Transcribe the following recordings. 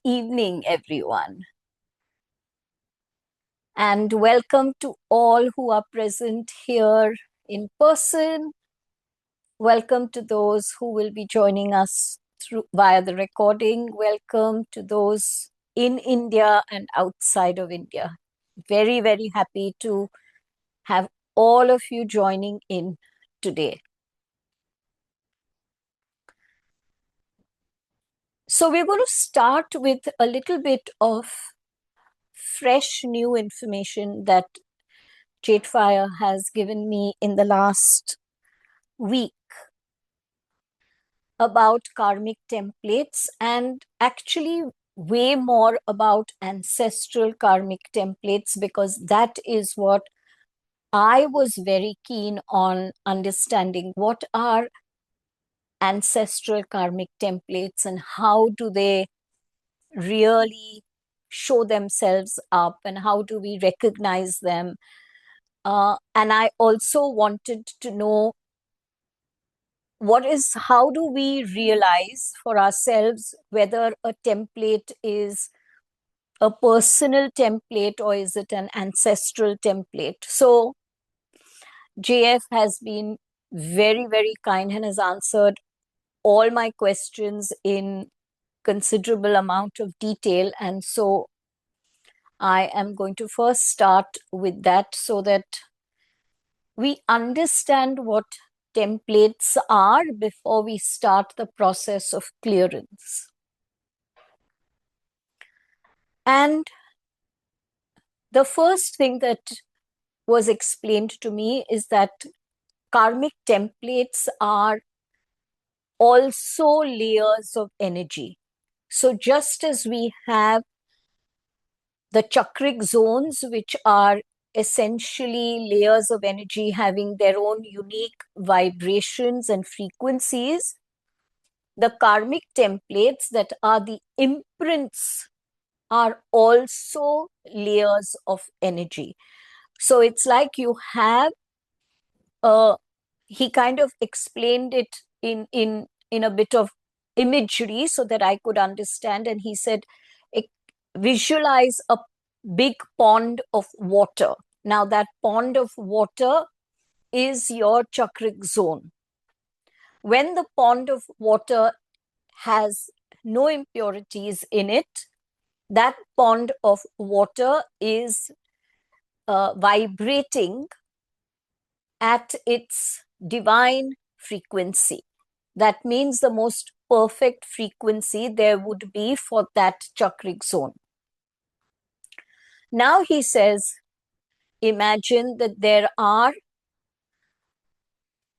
Good evening, everyone, and welcome to all who are present here in person. Welcome to those who will be joining us through via the recording. Welcome to those in India and outside of India. Very, very happy to have all of you joining in today. So we're going to start with a little bit of fresh new information that JadeFire has given me in the last week about karmic templates, and actually way more about ancestral karmic templates, because that is what I was very keen on understanding. What are ancestral karmic templates and how do they really show themselves up and how do we recognize them? And I also wanted to know how do we realize for ourselves whether a template is a personal template or is it an ancestral template? So JF has been very, very kind and has answered all my questions in considerable amount of detail. And so I am going to first start with that so that we understand what templates are before we start the process of clearance. And the first thing that was explained to me is that karmic templates are also layers of energy. So just as we have the chakric zones, which are essentially layers of energy having their own unique vibrations and frequencies, the karmic templates, that are the imprints, are also layers of energy. So it's like you have he kind of explained it in a bit of imagery so that I could understand. And he said, visualize a big pond of water. Now that pond of water is your chakric zone. When the pond of water has no impurities in it, that pond of water is vibrating at its divine frequency. That means the most perfect frequency there would be for that chakric zone. Now he says, imagine that there are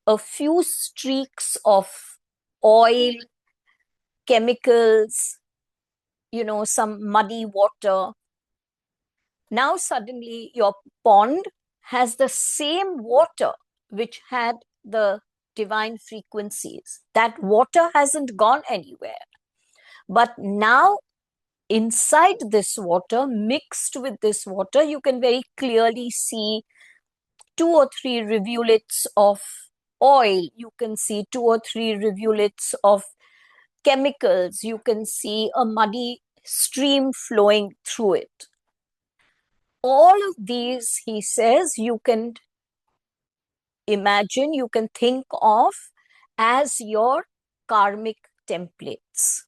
a few streaks of oil, chemicals, some muddy water. Now suddenly your pond has the same water which had the divine frequencies. That water hasn't gone anywhere. But now inside this water, mixed with this water, you can very clearly see 2 or 3 rivulets of oil. You can see 2 or 3 rivulets of chemicals. You can see a muddy stream flowing through it. All of these, he says, you can imagine, you can think of as your karmic templates.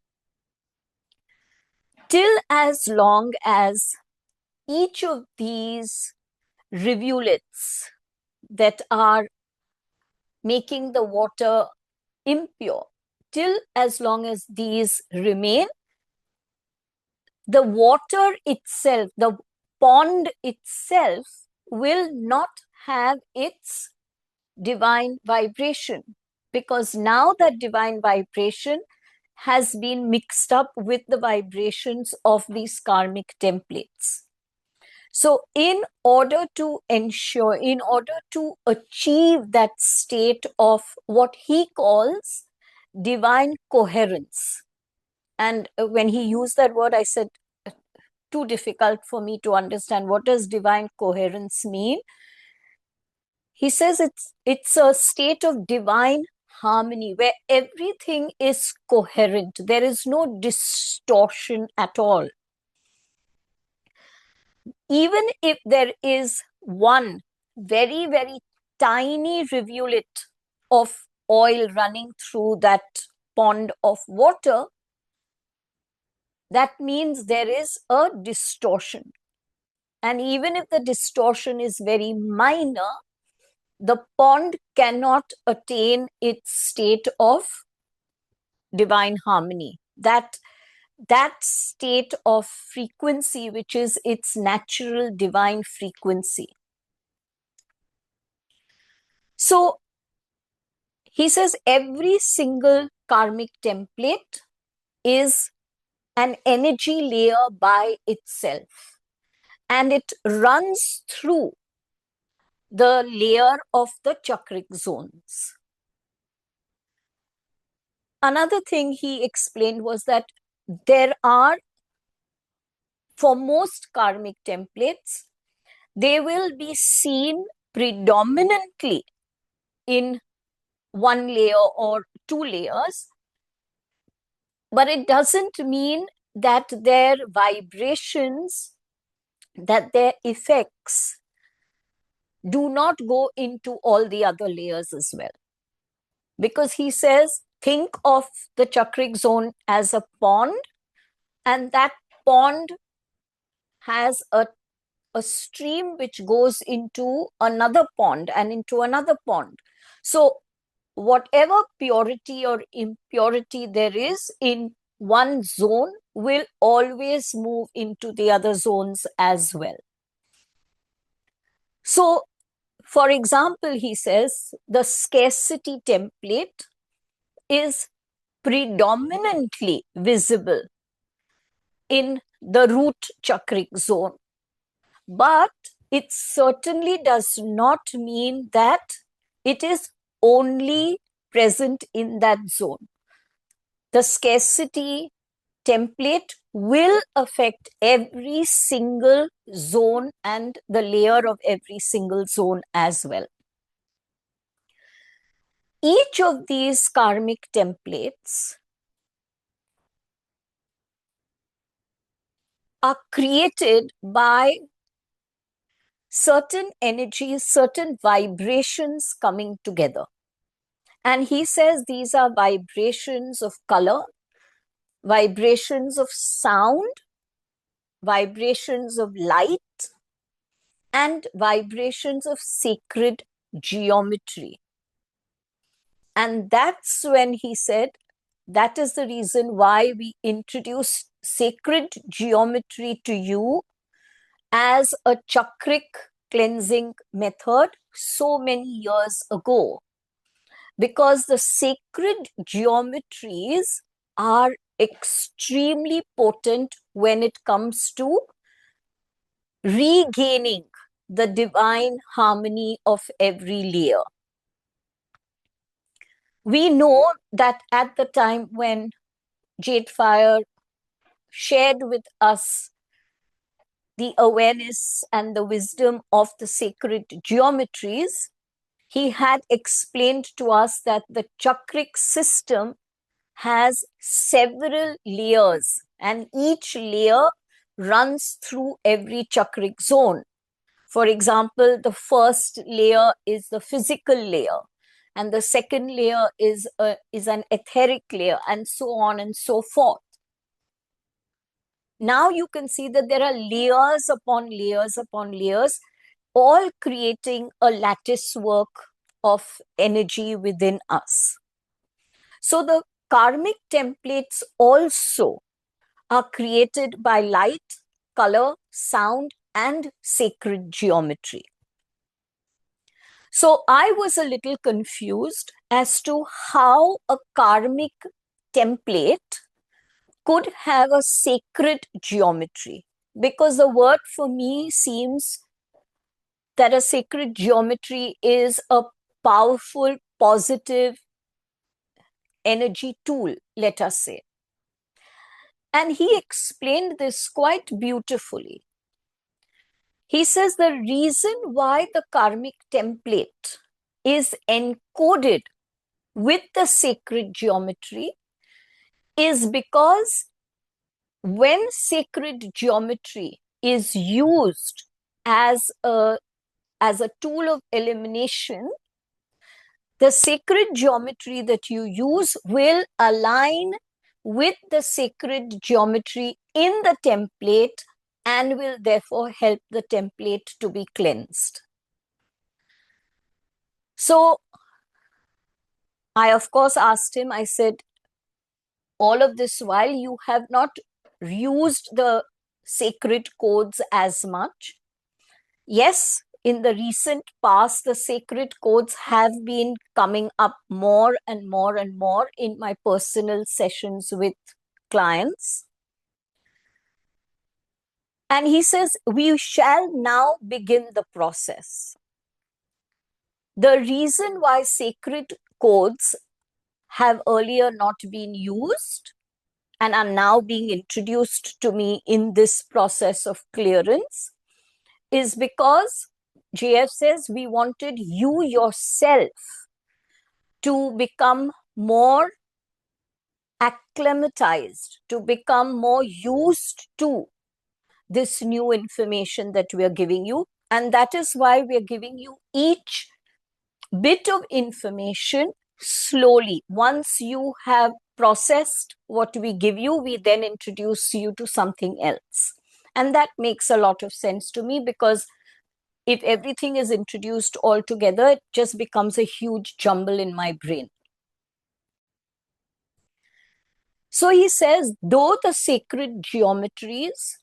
Till as long as each of these rivulets that are making the water impure, till as long as these remain, the water itself, the pond itself, will not have its divine vibration, because now that divine vibration has been mixed up with the vibrations of these karmic templates. So in order to ensure, in order to achieve that state of what he calls divine coherence, and when he used that word, I said, too difficult for me to understand. What does divine coherence mean? He says it's a state of divine harmony, where everything is coherent. There is no distortion at all. Even if there is one very, very tiny rivulet of oil running through that pond of water, that means there is a distortion. And even if the distortion is very minor, the pond cannot attain its state of divine harmony. That state of frequency, which is its natural divine frequency. So he says every single karmic template is an energy layer by itself, and it runs through the layer of the chakric zones. Another thing he explained was that there are, for most karmic templates, they will be seen predominantly in one layer or two layers, but it doesn't mean that their vibrations, that their effects do not go into all the other layers as well. Because he says, think of the chakric zone as a pond, and that pond has a stream which goes into another pond and into another pond. So whatever purity or impurity there is in one zone will always move into the other zones as well. So, for example, he says the scarcity template is predominantly visible in the root chakric zone, but it certainly does not mean that it is only present in that zone. The scarcity template will affect every single zone and the layer of every single zone as well. Each of these karmic templates are created by certain energies, certain vibrations coming together. And he says these are vibrations of color, vibrations of sound, vibrations of light, and vibrations of sacred geometry. And that's when he said, that is the reason why we introduced sacred geometry to you as a chakric cleansing method so many years ago. Because the sacred geometries are extremely potent when it comes to regaining the divine harmony of every layer. We know that at the time when JadeFire shared with us the awareness and the wisdom of the sacred geometries, he had explained to us that the chakric system has several layers, and each layer runs through every chakric zone. For example, the first layer is the physical layer, and the second layer is an etheric layer, and so on and so forth. Now you can see that there are layers upon layers upon layers, all creating a lattice work of energy within us. So the karmic templates also are created by light, color, sound, and sacred geometry. So I was a little confused as to how a karmic template could have a sacred geometry, because the word for me seems that a sacred geometry is a powerful, positive energy tool, let us say. And he explained this quite beautifully. He says the reason why the karmic template is encoded with the sacred geometry is because when sacred geometry is used as a tool of elimination, the sacred geometry that you use will align with the sacred geometry in the template and will therefore help the template to be cleansed. So I, of course, asked him, I said, all of this while you have not used the sacred codes as much. Yes, in the recent past, the sacred codes have been coming up more and more and more in my personal sessions with clients. And he says, we shall now begin the process. The reason why sacred codes have earlier not been used and are now being introduced to me in this process of clearance is because JF says we wanted you yourself to become more acclimatized, to become more used to this new information that we are giving you. And that is why we are giving you each bit of information slowly. Once you have processed what we give you, we then introduce you to something else. And that makes a lot of sense to me, because if everything is introduced all together, it just becomes a huge jumble in my brain. So he says, though the sacred geometries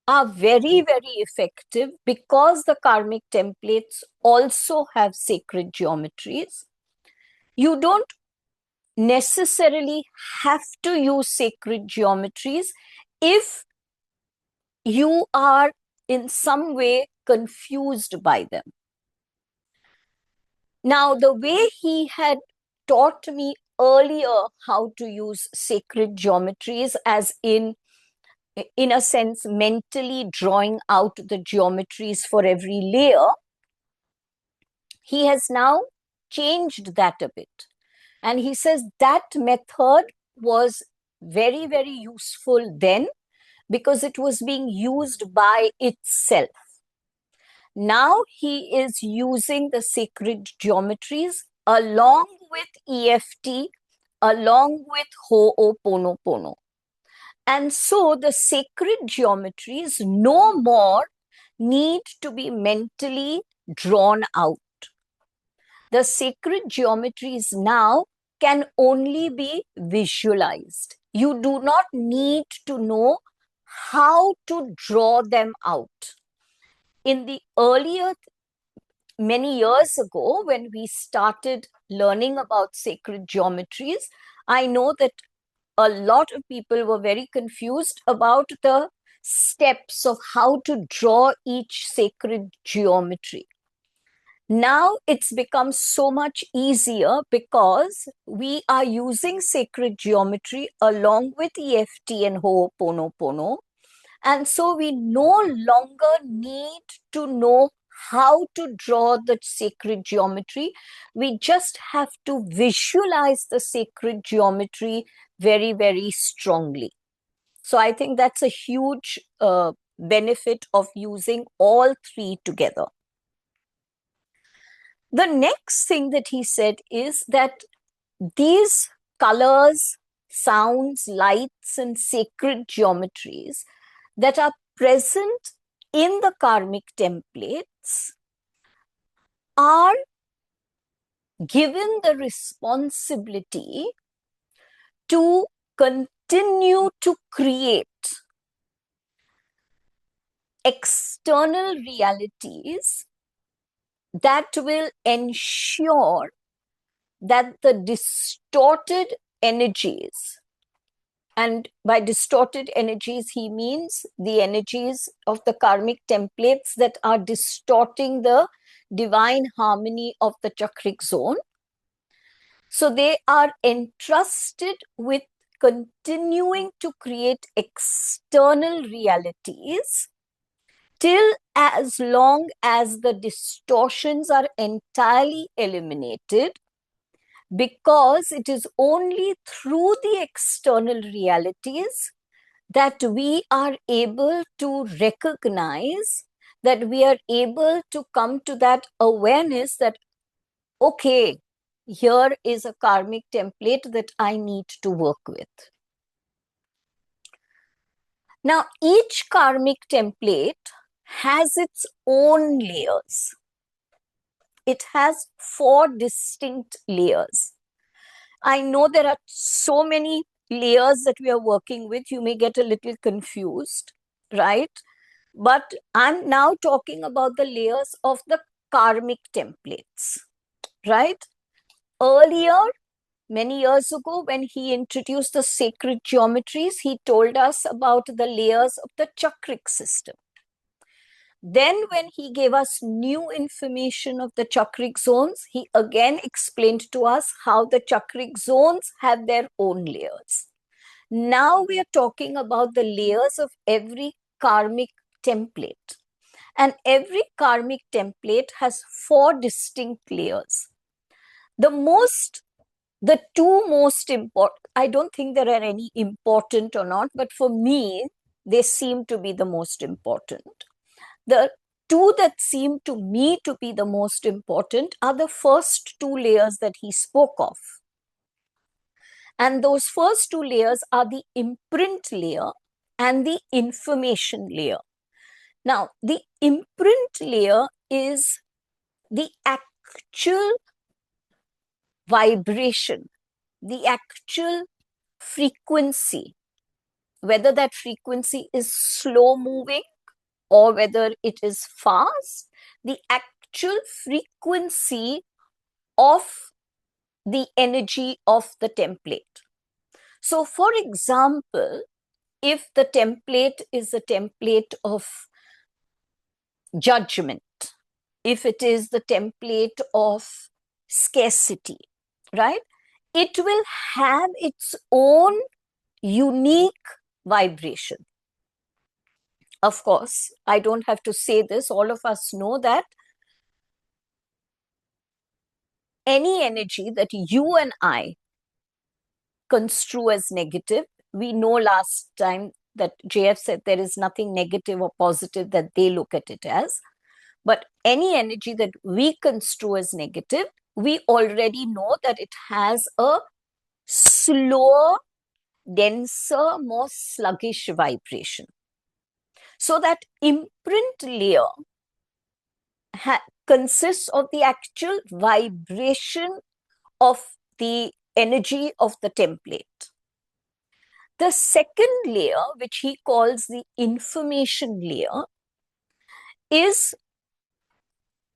are very, very effective because the karmic templates also have sacred geometries, you don't necessarily have to use sacred geometries if you are in some way confused by them. Now, the way he had taught me earlier how to use sacred geometries, as in a sense, mentally drawing out the geometries for every layer, he has now changed that a bit. And he says that method was very, very useful then because it was being used by itself. Now he is using the sacred geometries along with EFT, along with Ho'oponopono. And so the sacred geometries no more need to be mentally drawn out. The sacred geometries now can only be visualized. You do not need to know how to draw them out. In the earlier, many years ago, when we started learning about sacred geometries, I know that a lot of people were very confused about the steps of how to draw each sacred geometry. Now it's become so much easier because we are using sacred geometry along with EFT and Ho'oponopono. And so we no longer need to know how to draw the sacred geometry. We just have to visualize the sacred geometry very, very strongly. So I think that's a huge benefit of using all three together. The next thing that he said is that these colors, sounds, lights, and sacred geometries that are present in the karmic templates are given the responsibility to continue to create external realities that will ensure that the distorted energies, and by distorted energies, he means the energies of the karmic templates that are distorting the divine harmony of the chakric zone. So they are entrusted with continuing to create external realities till as long as the distortions are entirely eliminated because it is only through the external realities that we are able to recognize, that we are able to come to that awareness that, okay, here is a karmic template that I need to work with. Now, each karmic template has its own layers. It has 4 distinct layers. I know there are so many layers that we are working with. You may get a little confused, right? But I'm now talking about the layers of the karmic templates, right? Earlier, many years ago, when he introduced the sacred geometries, he told us about the layers of the chakric system. Then, when he gave us new information of the chakric zones, he again explained to us how the chakric zones have their own layers. Now we are talking about the layers of every karmic template. And every karmic template has 4 distinct layers. The two most important, I don't think there are any important or not, but for me, they seem to be the most important. The 2 that seem to me to be the most important are the first 2 layers that he spoke of. And those first 2 layers are the imprint layer and the information layer. Now, the imprint layer is the actual vibration, the actual frequency, whether that frequency is slow moving or whether it is fast, the actual frequency of the energy of the template. So, for example, if the template is a template of judgment, if it is the template of scarcity, right? It will have its own unique vibration. Of course, I don't have to say this. All of us know that any energy that you and I construe as negative, we know last time that JF said there is nothing negative or positive that they look at it as. But any energy that we construe as negative, we already know that it has a slower, denser, more sluggish vibration. So that imprint layer consists of the actual vibration of the energy of the template. The second layer, which he calls the information layer, is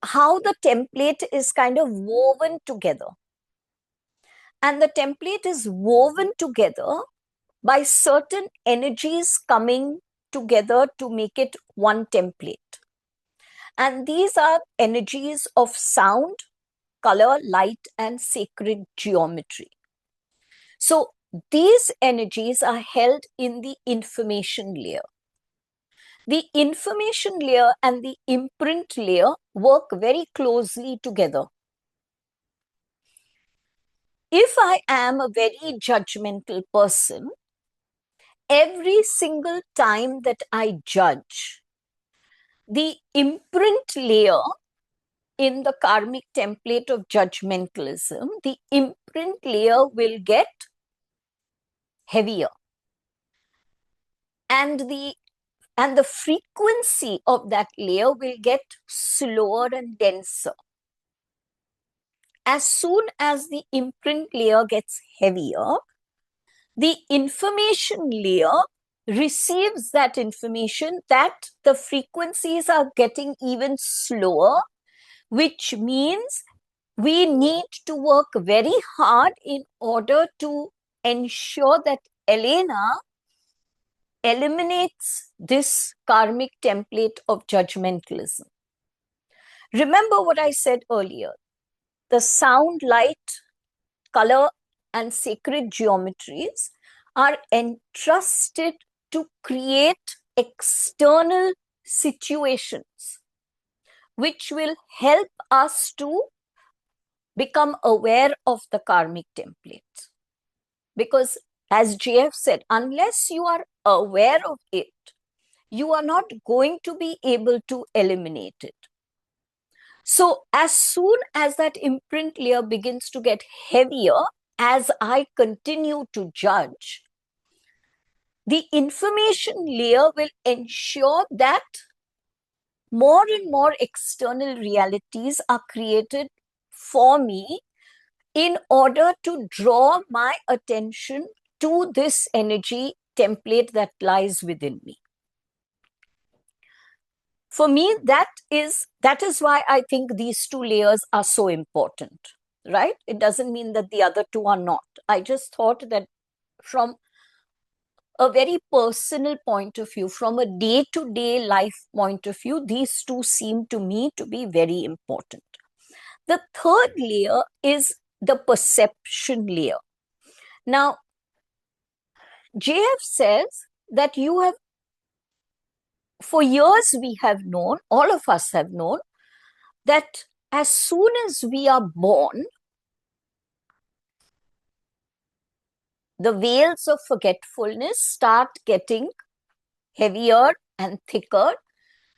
how the template is kind of woven together. And the template is woven together by certain energies coming together to make it one template. And these are energies of sound, color, light, and sacred geometry. So these energies are held in the information layer. The information layer and the imprint layer work very closely together. If I am a very judgmental person, every single time that I judge, the imprint layer in the karmic template of judgmentalism, the imprint layer will get heavier. And the frequency of that layer will get slower and denser. As soon as the imprint layer gets heavier, the information layer receives that information that the frequencies are getting even slower, which means we need to work very hard in order to ensure that Ellaeenah eliminates this karmic template of judgmentalism. Remember what I said earlier. The sound, light, color, and sacred geometries are entrusted to create external situations which will help us to become aware of the karmic template. Because as JF said, unless you are aware of it, you are not going to be able to eliminate it. So as soon as that imprint layer begins to get heavier, as I continue to judge, the information layer will ensure that more and more external realities are created for me in order to draw my attention to this energy template that lies within me. For me, that is why I think these two layers are so important, right? It doesn't mean that the other two are not. I just thought that from a very personal point of view, from a day-to-day life point of view, these two seem to me to be very important. The third layer is the perception layer. Now, JF says that you have, for years we have known, all of us have known, that as soon as we are born, the veils of forgetfulness start getting heavier and thicker,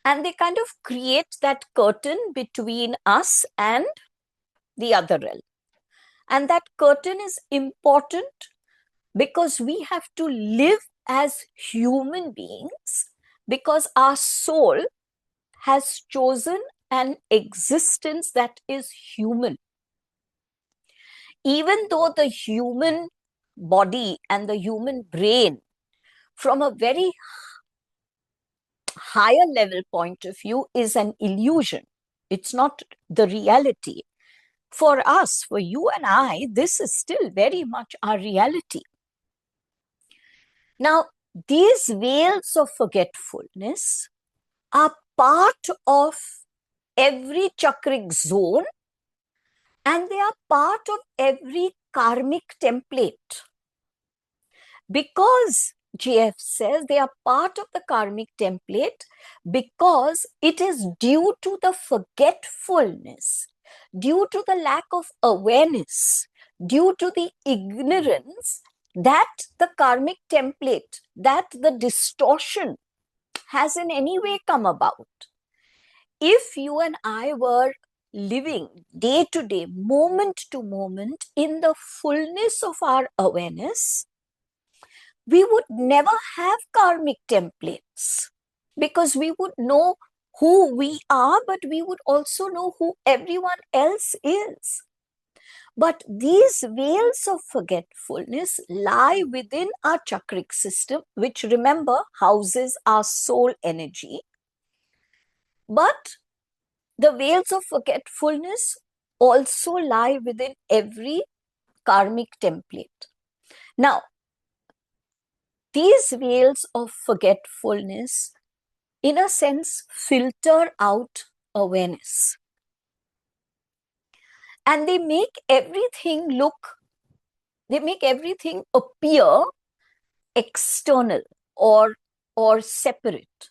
and they kind of create that curtain between us and the other realm. And that curtain is important because we have to live as human beings, because our soul has chosen an existence that is human. Even though the human body and the human brain, from a very higher level point of view, is an illusion, it's not the reality. For us, for you and I, this is still very much our reality. Now, these veils of forgetfulness are part of every chakric zone, and they are part of every karmic template. Because JF says they are part of the karmic template, because it is due to the forgetfulness, due to the lack of awareness, due to the ignorance, that the karmic template, that the distortion has in any way come about. If you and I were living day to day, moment to moment, in the fullness of our awareness, we would never have karmic templates, because we would know who we are, but we would also know who everyone else is. But these veils of forgetfulness lie within our chakric system, which, remember, houses our soul energy. But the veils of forgetfulness also lie within every karmic template. Now, these veils of forgetfulness, in a sense, filter out awareness. And they make everything appear external or separate.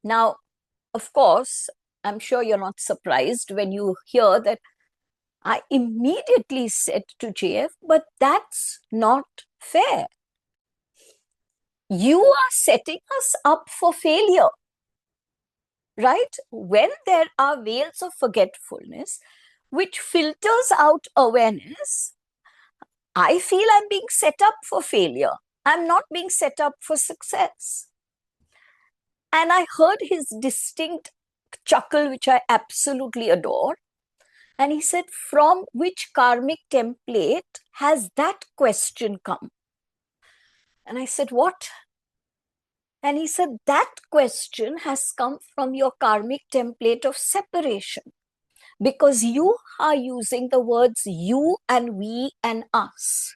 Now, of course, I'm sure you're not surprised when you hear that I immediately said to JF, but that's not fair. You are setting us up for failure, right? When there are veils of forgetfulness, which filters out awareness, I feel I'm being set up for failure. I'm not being set up for success. And I heard his distinct chuckle, which I absolutely adore. And he said, from which karmic template has that question come? And I said, what? And he said, that question has come from your karmic template of separation, because you are using the words you and we and us.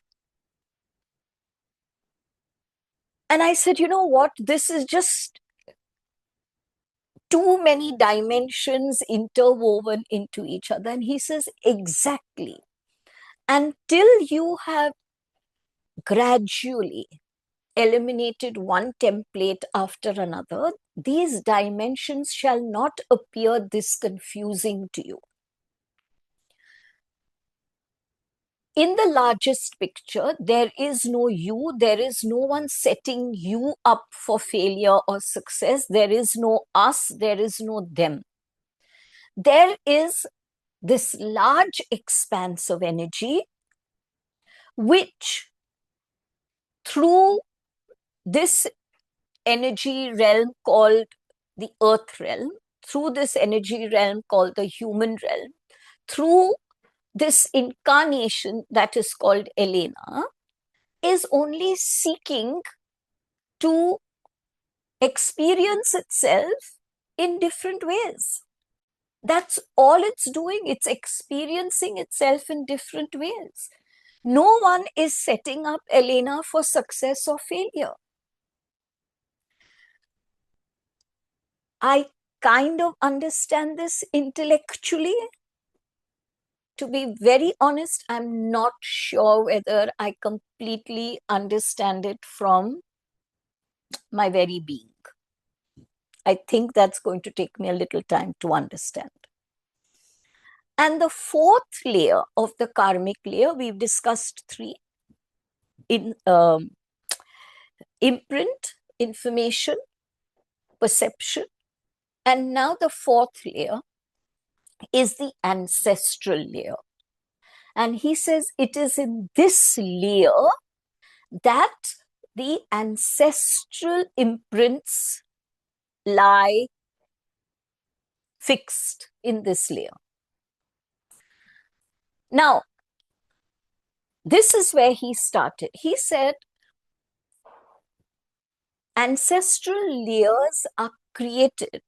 And I said, you know what? This is just too many dimensions interwoven into each other. And he says, exactly. Until you have gradually eliminated one template after another, these dimensions shall not appear this confusing to you. in the largest picture, there is no you, there is no one setting you up for failure or success, there is no us, there is no them. There is this large expanse of energy, which through this energy realm called the earth realm, through this energy realm called the human realm, through this incarnation that is called Ellaeenah, is only seeking to experience itself in different ways. That's all it's doing. It's experiencing itself in different ways. No one is setting up Ellaeenah for success or failure. I kind of understand this intellectually. To be very honest, I'm not sure whether I completely understand it from my very being. I think that's going to take me a little time to understand. And the fourth layer of the karmic layer, we've discussed three: in imprint, information, perception. And now the fourth layer is the ancestral layer. And he says it is in this layer that the ancestral imprints lie fixed in this layer. Now, this is where he started. He said, ancestral layers are created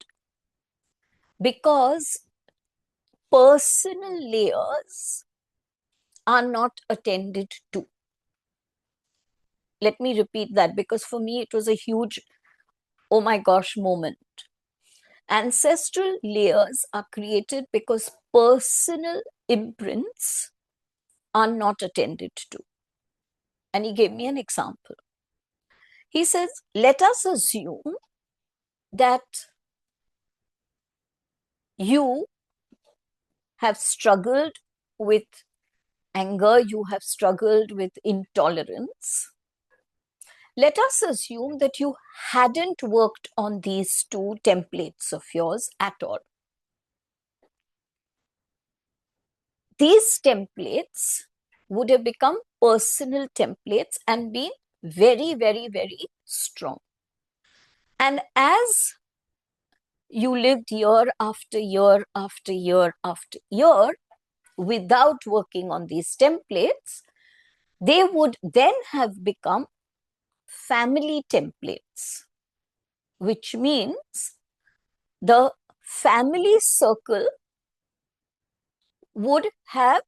because personal layers are not attended to. Let me repeat that, because for me it was a huge, oh my gosh, moment. Ancestral layers are created because personal imprints are not attended to. And he gave me an example. He says, let us assume that you have struggled with anger, you have struggled with intolerance. Let us assume that you hadn't worked on these two templates of yours at all. These templates would have become personal templates and been very, very, very strong. And as you lived year after year after year after year without working on these templates, they would then have become family templates, which means the family circle would have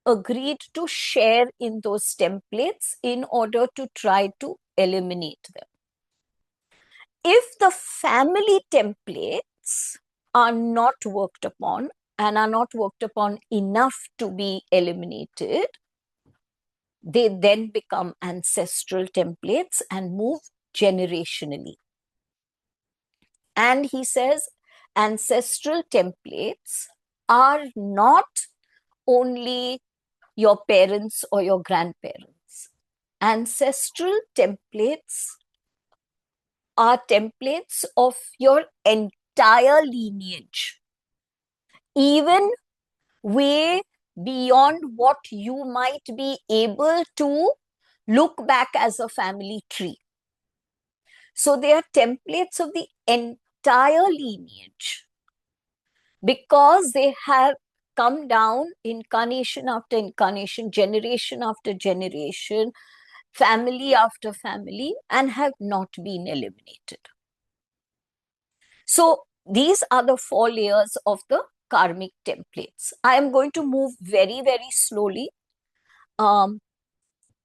agreed to share in those templates in order to try to eliminate them. If the family templates are not worked upon and are not worked upon enough to be eliminated, they then become ancestral templates and move generationally. And he says ancestral templates are not only your parents or your grandparents. Ancestral templates are templates of your entire lineage, even way beyond what you might be able to look back as a family tree. So they are templates of the entire lineage because they have come down incarnation after incarnation, generation after generation, family after family, and have not been eliminated. So these are the four layers of the karmic templates. I am going to move very, very slowly.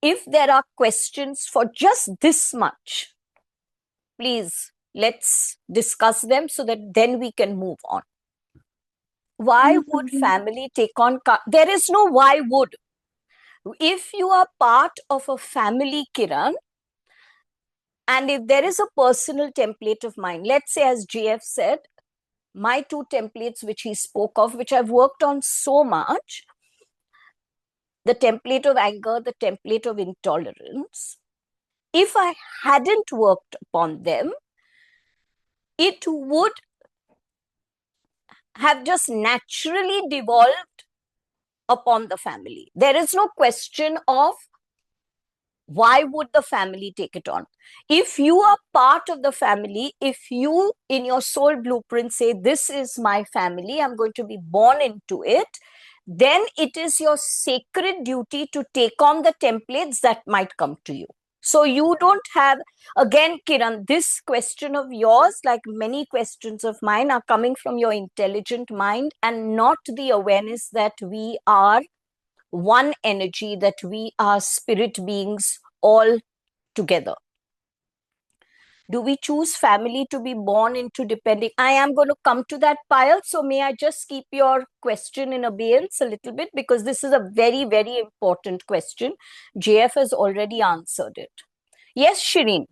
If there are questions for just this much, please let's discuss them so that then we can move on. Why would family take on? There is no why would. If you are part of a family, Kiran, and if there is a personal template of mine, let's say, as JF said, my two templates which he spoke of, which I've worked on so much, the template of anger, the template of intolerance, if I hadn't worked upon them, it would have just naturally devolved upon the family. There is no question of why would the family take it on. If you are part of the family, if you in your soul blueprint say, this is my family, I'm going to be born into it, then it is your sacred duty to take on the templates that might come to you. So you don't have, again, Kiran, this question of yours, like many questions of mine, are coming from your intelligent mind and not the awareness that we are one energy, that we are spirit beings all together. Do we choose family to be born into depending? I am going to come to that, Payal. So may I just keep your question in abeyance a little bit, because this is a very, very important question. JF has already answered it. Yes, Shireen.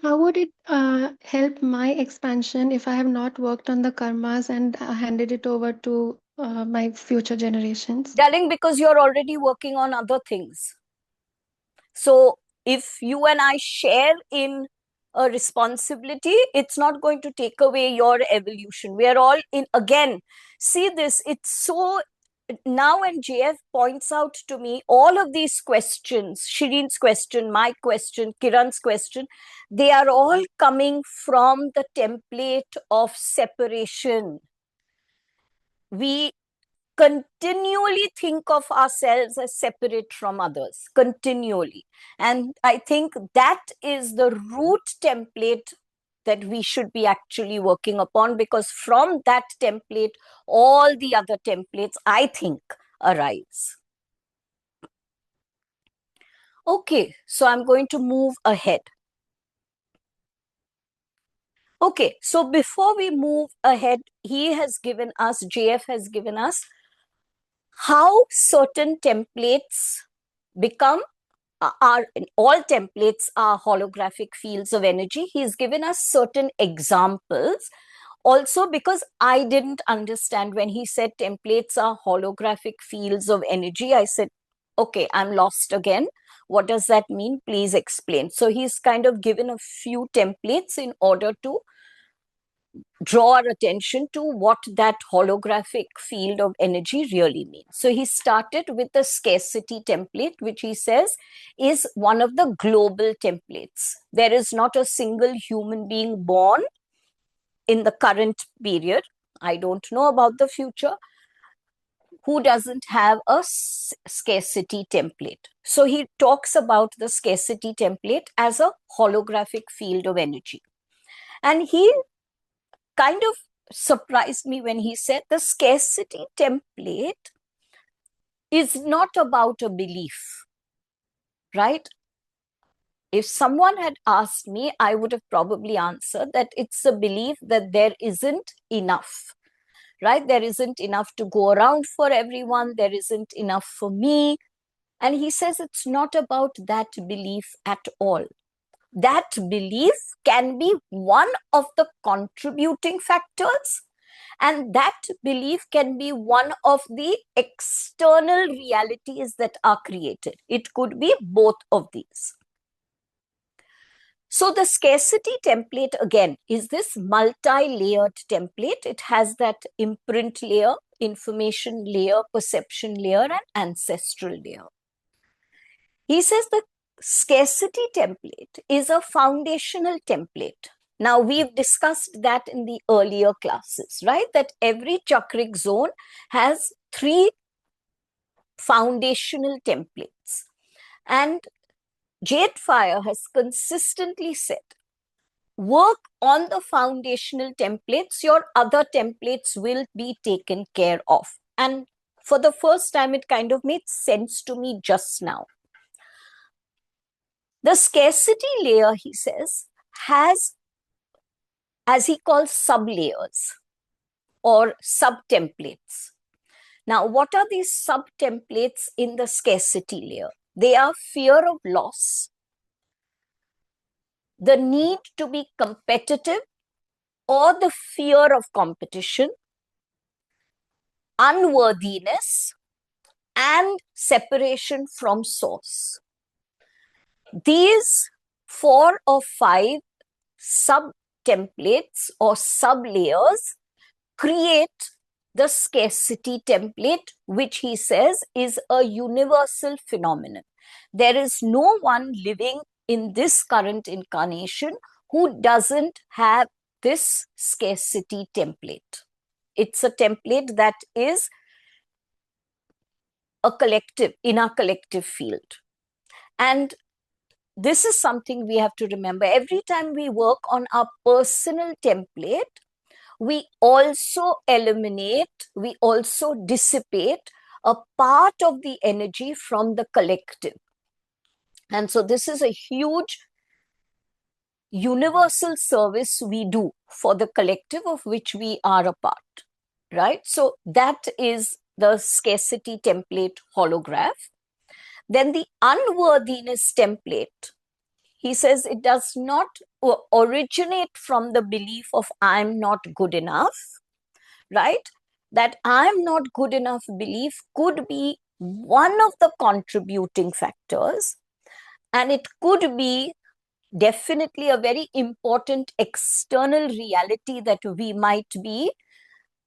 How would it help my expansion if I have not worked on the karmas and handed it over to my future generations? Darling, because you're already working on other things. So if you and I share in a responsibility, it's not going to take away your evolution. We are all in, again, see this, it's so, now when JF points out to me all of these questions, Shireen's question, my question, Kiran's question, they are all coming from the template of separation. We continually think of ourselves as separate from others, continually. And I think that is the root template that we should be actually working upon, because from that template, all the other templates, I think, arise. Okay, so I'm going to move ahead. Okay, so before we move ahead, he has given us, JF has given us, how certain templates become all templates are holographic fields of energy. He's given us certain examples. Also, because I didn't understand when he said templates are holographic fields of energy, I said, okay, I'm lost again. What does that mean? Please explain. So he's kind of given a few templates in order to draw our attention to what that holographic field of energy really means. So he started with the scarcity template, which he says is one of the global templates. There is not a single human being born in the current period, I don't know about the future, who doesn't have a scarcity template. So he talks about the scarcity template as a holographic field of energy. And he kind of surprised me when he said the scarcity template is not about a belief, right? If someone had asked me, I would have probably answered that it's a belief that there isn't enough, right? There isn't enough to go around for everyone. There isn't enough for me. And he says it's not about that belief at all. That belief can be one of the contributing factors, and that belief can be one of the external realities that are created. It could be both of these. So the scarcity template, again, is this multi-layered template. It has that imprint layer, information layer, perception layer, and ancestral layer. He says the scarcity template is a foundational template. Now, we've discussed that in the earlier classes, right? That every chakric zone has 3 foundational templates. And JadeFire has consistently said, work on the foundational templates, your other templates will be taken care of. And for the first time, it kind of made sense to me just now. The scarcity layer, he says, has, as he calls, sub-layers or sub-templates. Now, what are these sub-templates in the scarcity layer? They are fear of loss, the need to be competitive or the fear of competition, unworthiness, and separation from source. These 4 or 5 sub-templates or sub-layers create the scarcity template, which he says is a universal phenomenon. There is no one living in this current incarnation who doesn't have this scarcity template. It's a template that is a collective, in our collective field. And this is something we have to remember. Every time we work on our personal template, we also eliminate, we also dissipate a part of the energy from the collective. And so this is a huge universal service we do for the collective of which we are a part, right? So that is the scarcity template holograph. Then the unworthiness template, he says it does not originate from the belief of I'm not good enough, right? That I'm not good enough belief could be one of the contributing factors, and it could be definitely a very important external reality that we might be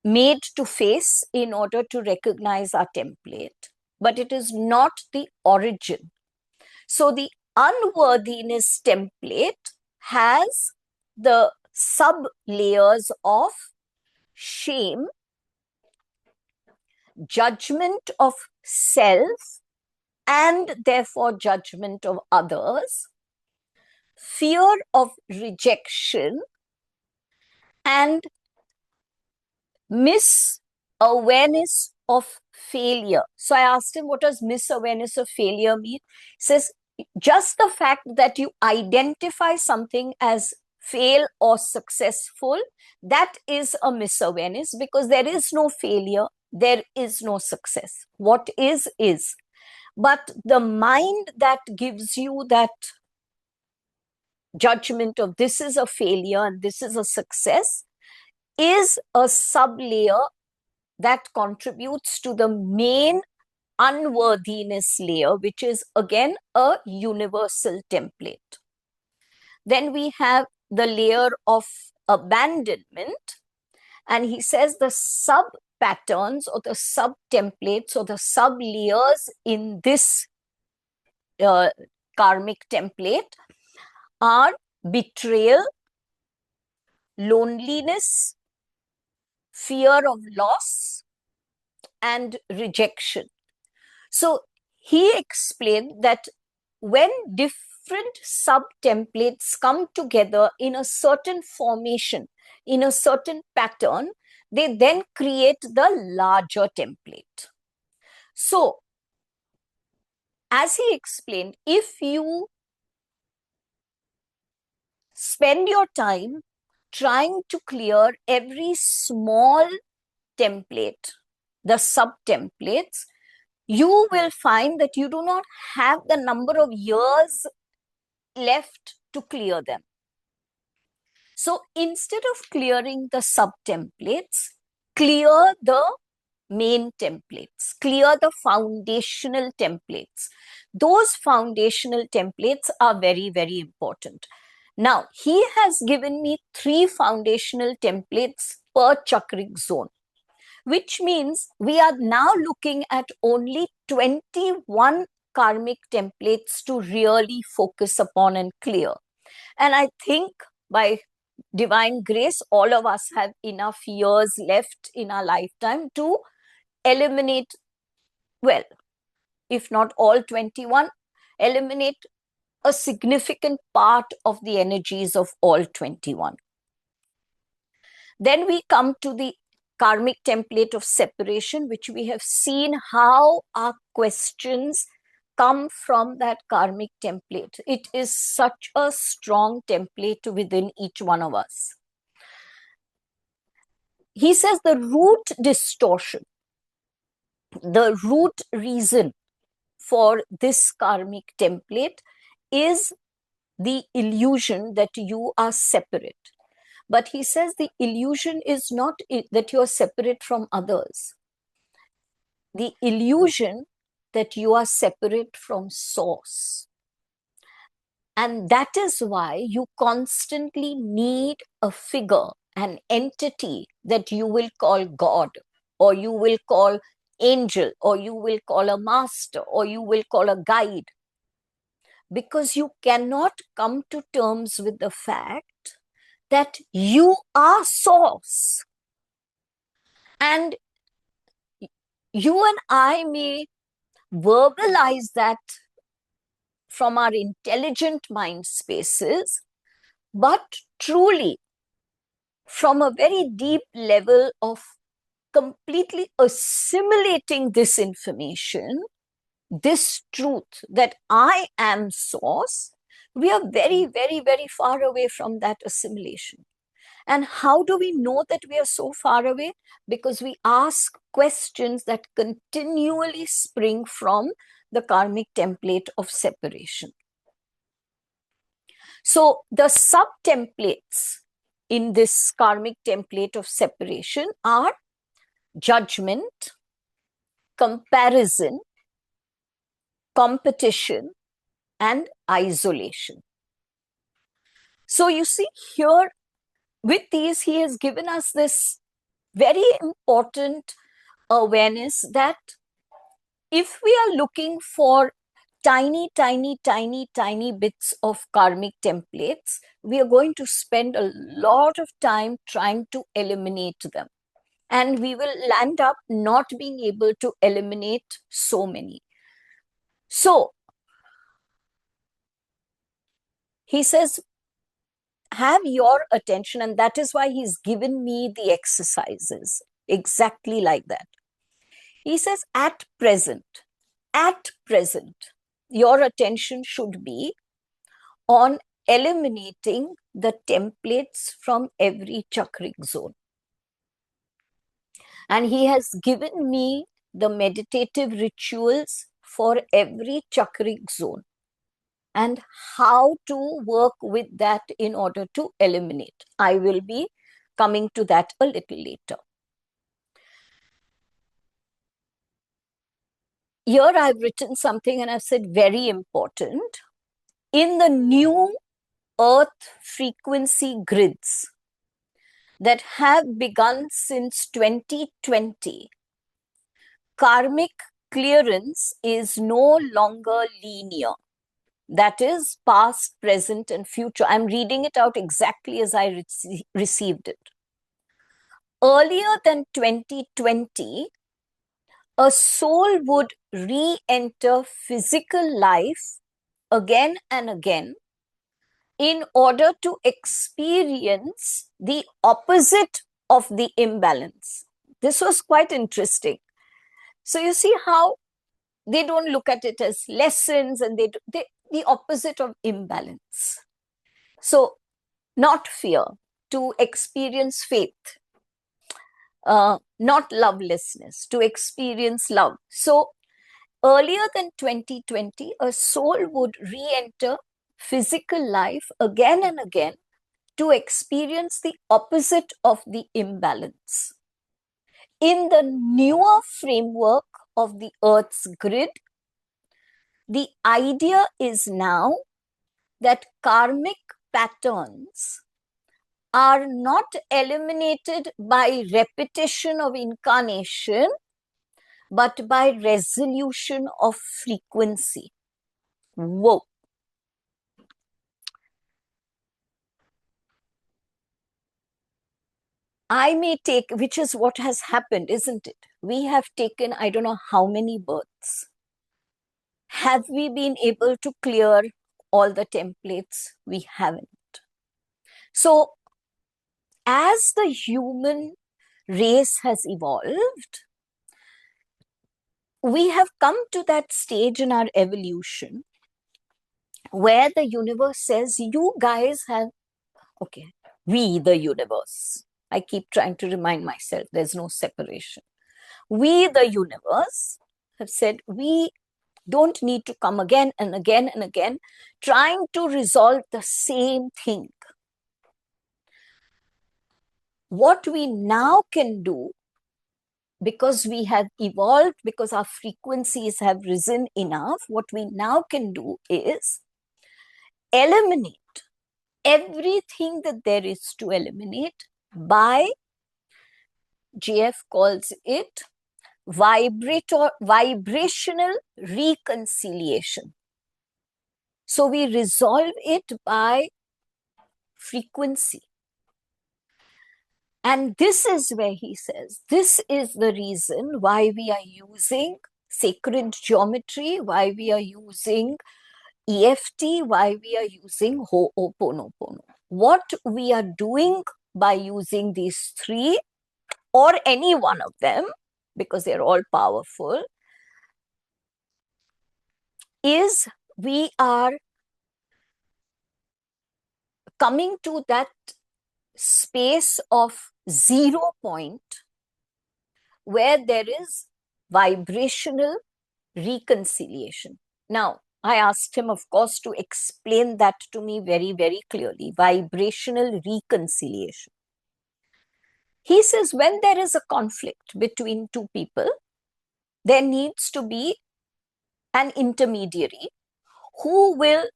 made to face in order to recognize our template, but it is not the origin. So the unworthiness template has the sub layers of shame, judgment of self, and therefore judgment of others, fear of rejection, and misawareness of failure. So I asked him, what does misawareness of failure mean? He says, just the fact that you identify something as fail or successful, that is a misawareness, because there is no failure, there is no success. What is. But the mind that gives you that judgment of this is a failure and this is a success is a sub-layer that contributes to the main unworthiness layer, which is again a universal template. Then we have the layer of abandonment, and he says the sub patterns or the sub templates or the sub layers in this karmic template are betrayal, loneliness, fear of loss, and rejection. So he explained that when different sub-templates come together in a certain formation, in a certain pattern, they then create the larger template. So, as he explained, if you spend your time trying to clear every small template, the sub-templates, you will find that you do not have the number of years left to clear them. So instead of clearing the sub-templates, clear the main templates, clear the foundational templates. Those foundational templates are very, very important. Now, he has given me 3 foundational templates per chakric zone, which means we are now looking at only 21 karmic templates to really focus upon and clear. And I think by divine grace, all of us have enough years left in our lifetime to eliminate, well, if not all 21, eliminate a significant part of the energies of all 21. Then we come to the karmic template of separation, which we have seen how our questions come from that karmic template. It is such a strong template within each one of us. He says the root distortion, the root reason for this karmic template is the illusion that you are separate. But he says the illusion is not that you are separate from others. The illusion that you are separate from source. And that is why you constantly need a figure, an entity that you will call God, or you will call angel, or you will call a master, or you will call a guide. Because you cannot come to terms with the fact that you are source. And you and I may verbalize that from our intelligent mind spaces, but truly, from a very deep level of completely assimilating this information, this truth that I am source, we are very, very, very far away from that assimilation. And how do we know that we are so far away? Because we ask questions that continually spring from the karmic template of separation. So the sub-templates in this karmic template of separation are judgment, comparison, competition, and isolation. So you see here, with these, he has given us this very important awareness that if we are looking for tiny, tiny, tiny, tiny bits of karmic templates, we are going to spend a lot of time trying to eliminate them. And we will land up not being able to eliminate so many. So, he says, have your attention, and that is why he's given me the exercises exactly like that. He says, at present, your attention should be on eliminating the templates from every chakric zone. And he has given me the meditative rituals for every chakric zone and how to work with that in order to eliminate. I will be coming to that a little later. Here I've written something and I've said very important. In the new Earth frequency grids that have begun since 2020, karmic clearance is no longer linear. That is past, present, and future. I'm reading it out exactly as I received it. Earlier than 2020, a soul would re-enter physical life again and again in order to experience the opposite of the imbalance. This was quite interesting. So you see how they don't look at it as lessons, and the opposite of imbalance. So not fear, to experience faith, not lovelessness, to experience love. So earlier than 2020, a soul would re-enter physical life again and again to experience the opposite of the imbalance. In the newer framework of the Earth's grid, the idea is now that karmic patterns are not eliminated by repetition of incarnation, but by resolution of frequency. Whoa. I may take, which is what has happened, isn't it? We have taken, I don't know how many births. Have we been able to clear all the templates? We haven't. So, as the human race has evolved, we have come to that stage in our evolution where the universe says, you guys have, okay, we, the universe. I keep trying to remind myself there's no separation. We, the universe, have said, we don't need to come again and again and again trying to resolve the same thing. What we now can do because we have evolved, because our frequencies have risen enough, what we now can do is eliminate everything that there is to eliminate by, JF calls it, vibrational reconciliation. So we resolve it by frequency. And this is where he says, this is the reason why we are using sacred geometry, why we are using EFT, why we are using Ho'oponopono. What we are doing by using these three, or any one of them, because they're all powerful, is we are coming to that space of 0 point where there is vibrational reconciliation. Now, I asked him, of course, to explain that to me very, very clearly. Vibrational reconciliation. He says when there is a conflict between two people, there needs to be an intermediary who will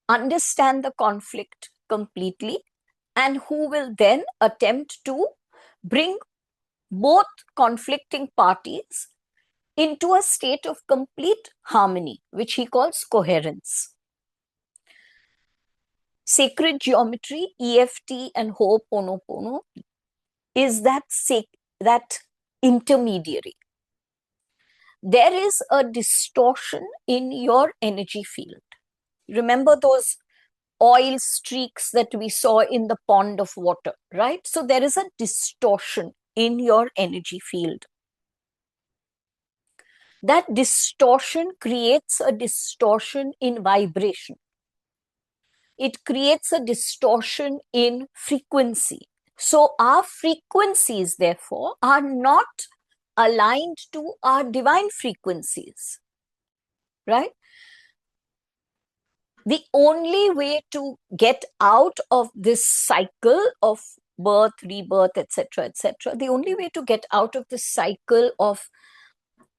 understand the conflict completely and who will then attempt to bring both conflicting parties into a state of complete harmony, which he calls coherence. Sacred geometry, EFT, and Ho'oponopono is that intermediary. There is a distortion in your energy field. Remember those oil streaks that we saw in the pond of water, right? So there is a distortion in your energy field. That distortion creates a distortion in vibration. It creates a distortion in frequency. So our frequencies, therefore, are not aligned to our divine frequencies, right? The only way to get out of this cycle of birth, rebirth, etc., the only way to get out of this cycle of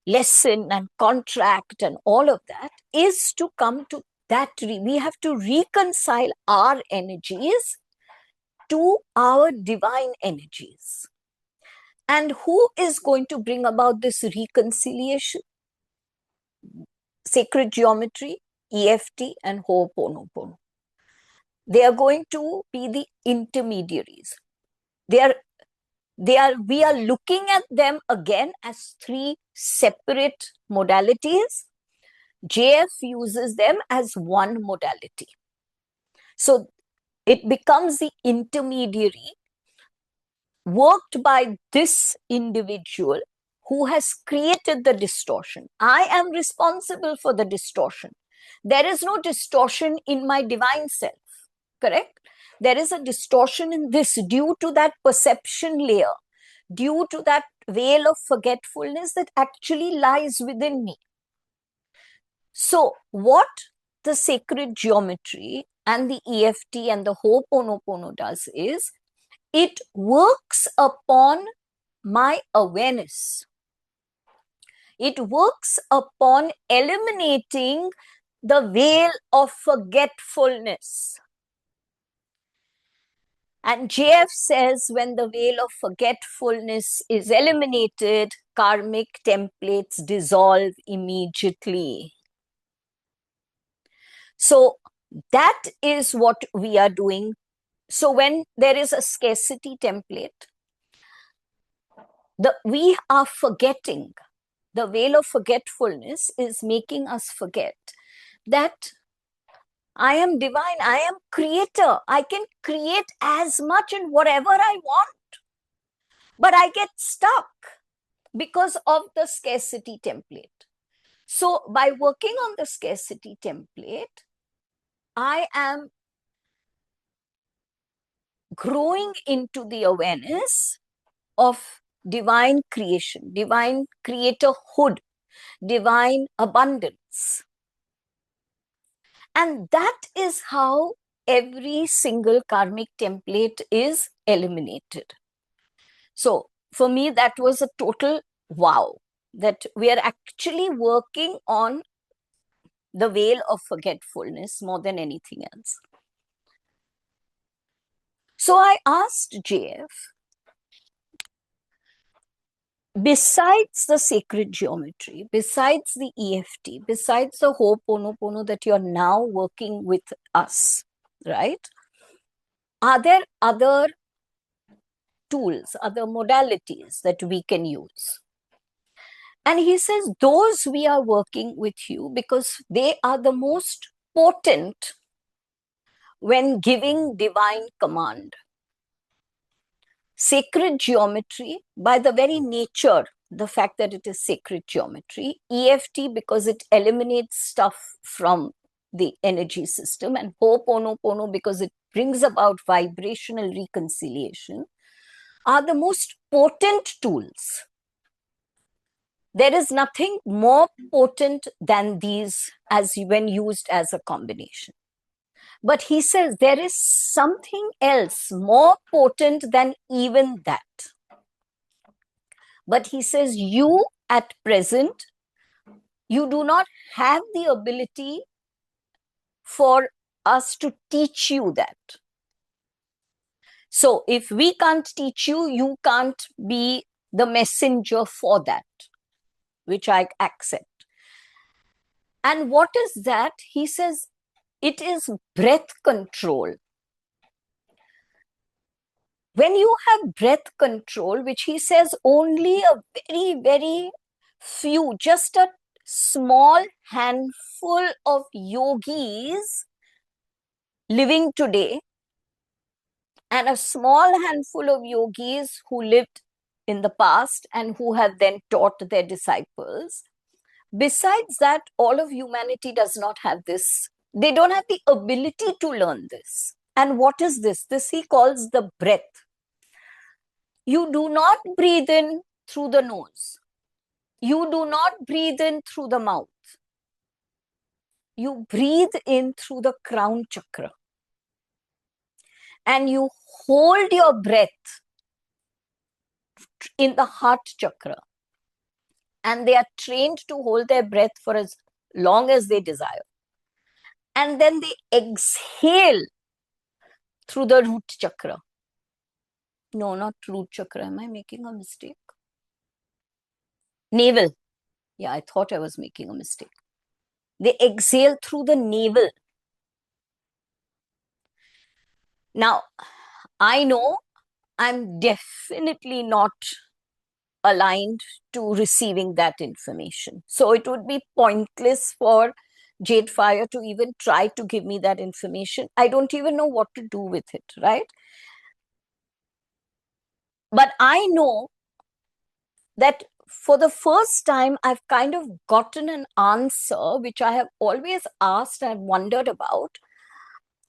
lesson and contract and all of that is to come to that. We have to reconcile our energies to our divine energies. And who is going to bring about this reconciliation? Sacred geometry, EFT, and Ho'oponopono. They are going to be the intermediaries. We are looking at them again as three separate modalities. JF uses them as one modality. So it becomes the intermediary worked by this individual who has created the distortion. I am responsible for the distortion. There is no distortion in my divine self, correct? There is a distortion in this due to that perception layer, due to that veil of forgetfulness that actually lies within me. So what the sacred geometry and the EFT and the Ho'oponopono does is, it works upon my awareness. It works upon eliminating the veil of forgetfulness. And JF says when the veil of forgetfulness is eliminated, karmic templates dissolve immediately. So that is what we are doing. So when there is a scarcity template, we are forgetting. The veil of forgetfulness is making us forget that I am divine, I am creator. I can create as much and whatever I want, but I get stuck because of the scarcity template. So by working on the scarcity template, I am growing into the awareness of divine creation, divine creatorhood, divine abundance. And that is how every single karmic template is eliminated. So for me, that was a total wow, that we are actually working on the veil of forgetfulness more than anything else. So I asked JF, besides the sacred geometry, besides the EFT, besides the Ho'oponopono that you're now working with us, right? Are there other tools, other modalities that we can use? And he says, those we are working with you because they are the most potent when giving divine command. Sacred geometry, by the very nature, the fact that it is sacred geometry, EFT because it eliminates stuff from the energy system, and Ho'oponopono because it brings about vibrational reconciliation, are the most potent tools. There is nothing more potent than these as when used as a combination. But he says there is something else more potent than even that. But he says you at present, you do not have the ability for us to teach you that. So if we can't teach you, you can't be the messenger for that, which I accept. And what is that? He says it is breath control. When you have breath control, which he says only a very, very few, just a small handful of yogis living today, and a small handful of yogis who lived in the past and who have then taught their disciples. Besides that, all of humanity does not have this. They don't have the ability to learn this. And what is this? This he calls the breath. You do not breathe in through the nose. You do not breathe in through the mouth. You breathe in through the crown chakra. And you hold your breath in the heart chakra. And they are trained to hold their breath for as long as they desire. And then they exhale through the root chakra. No, not root chakra. Am I making a mistake? Navel. Yeah, I thought I was making a mistake. They exhale through the navel. Now, I know I'm definitely not aligned to receiving that information. So it would be pointless for JadeFire to even try to give me that information. I don't even know what to do with it, right? But I know that for the first time, I've kind of gotten an answer, which I have always asked and wondered about,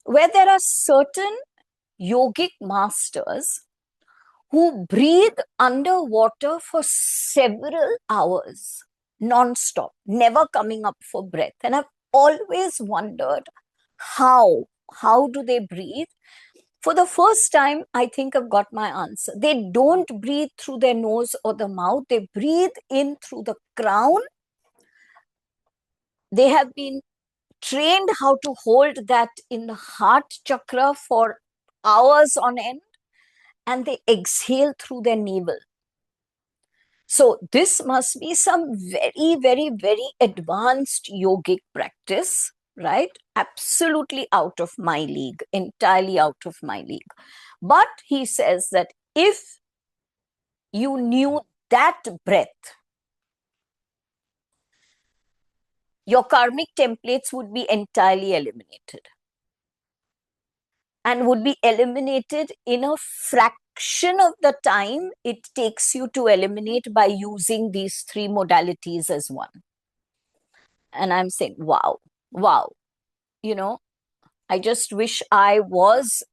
where there are certain yogic masters who breathe underwater for several hours, non-stop, never coming up for breath. And I've always wondered how do they breathe? For the first time, I think I've got my answer. They don't breathe through their nose or the mouth. They breathe in through the crown. They have been trained how to hold that in the heart chakra for hours on end, and they exhale through their navel. So this must be some very, very, very advanced yogic practice, right? Absolutely out of my league, entirely out of my league. But he says that if you knew that breath, your karmic templates would be entirely eliminated. And would be eliminated in a fraction of the time it takes you to eliminate by using these three modalities as one. And I'm saying, wow, wow. You know, I just wish I was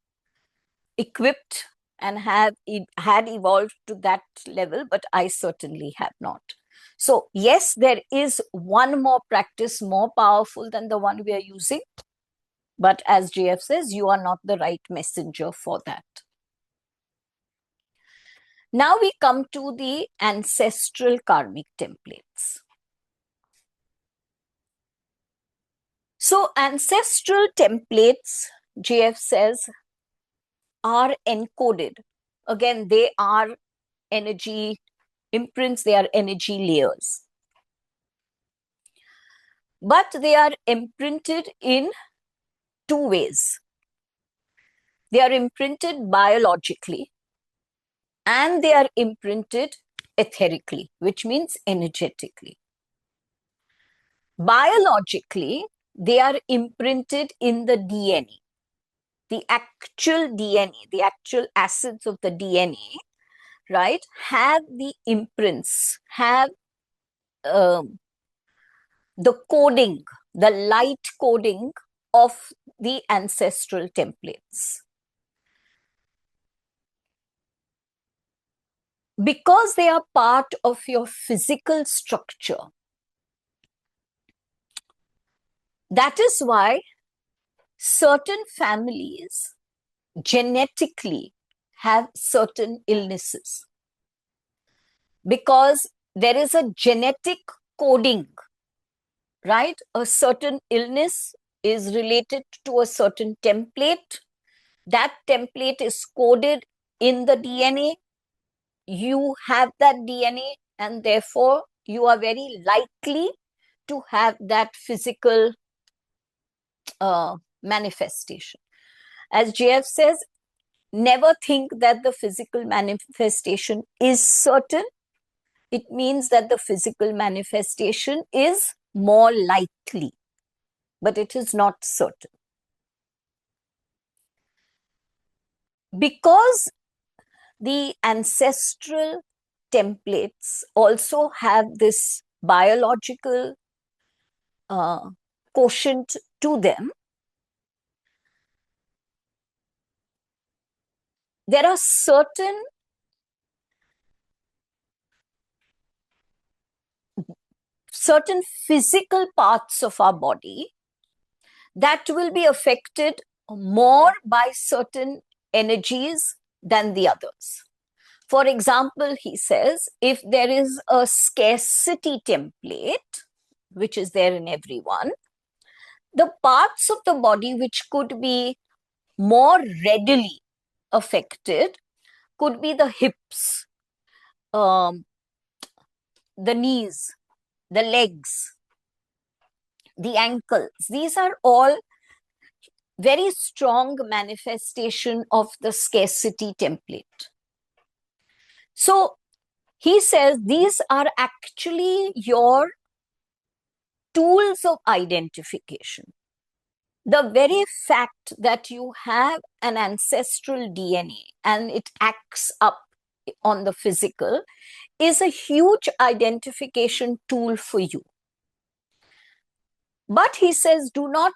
equipped and had evolved to that level, but I certainly have not. So yes, there is one more practice more powerful than the one we are using. But as JF says, you are not the right messenger for that. Now we come to the ancestral karmic templates. So ancestral templates, JF says, are encoded. Again, they are energy imprints, they are energy layers. But they are imprinted in two ways. They are imprinted biologically and they are imprinted etherically, which means energetically. Biologically, they are imprinted in the DNA. The actual DNA, the actual acids of the DNA, right, have the imprints, have the coding, the light coding of the ancestral templates. Because they are part of your physical structure, that is why certain families genetically have certain illnesses. Because there is a genetic coding, right? A certain illness is related to a certain template. That template is coded in the DNA. You have that DNA, and therefore you are very likely to have that physical manifestation. As JF says, never think that the physical manifestation is certain. It means that the physical manifestation is more likely, but it is not certain. Because the ancestral templates also have this biological quotient to them, there are certain physical parts of our body that will be affected more by certain energies than the others. For example, he says, if there is a scarcity template, which is there in everyone, the parts of the body which could be more readily affected could be the hips, the knees, the legs, the ankles. These are all very strong manifestation of the scarcity template. So he says these are actually your tools of identification. The very fact that you have an ancestral DNA and it acts up on the physical is a huge identification tool for you. But he says, do not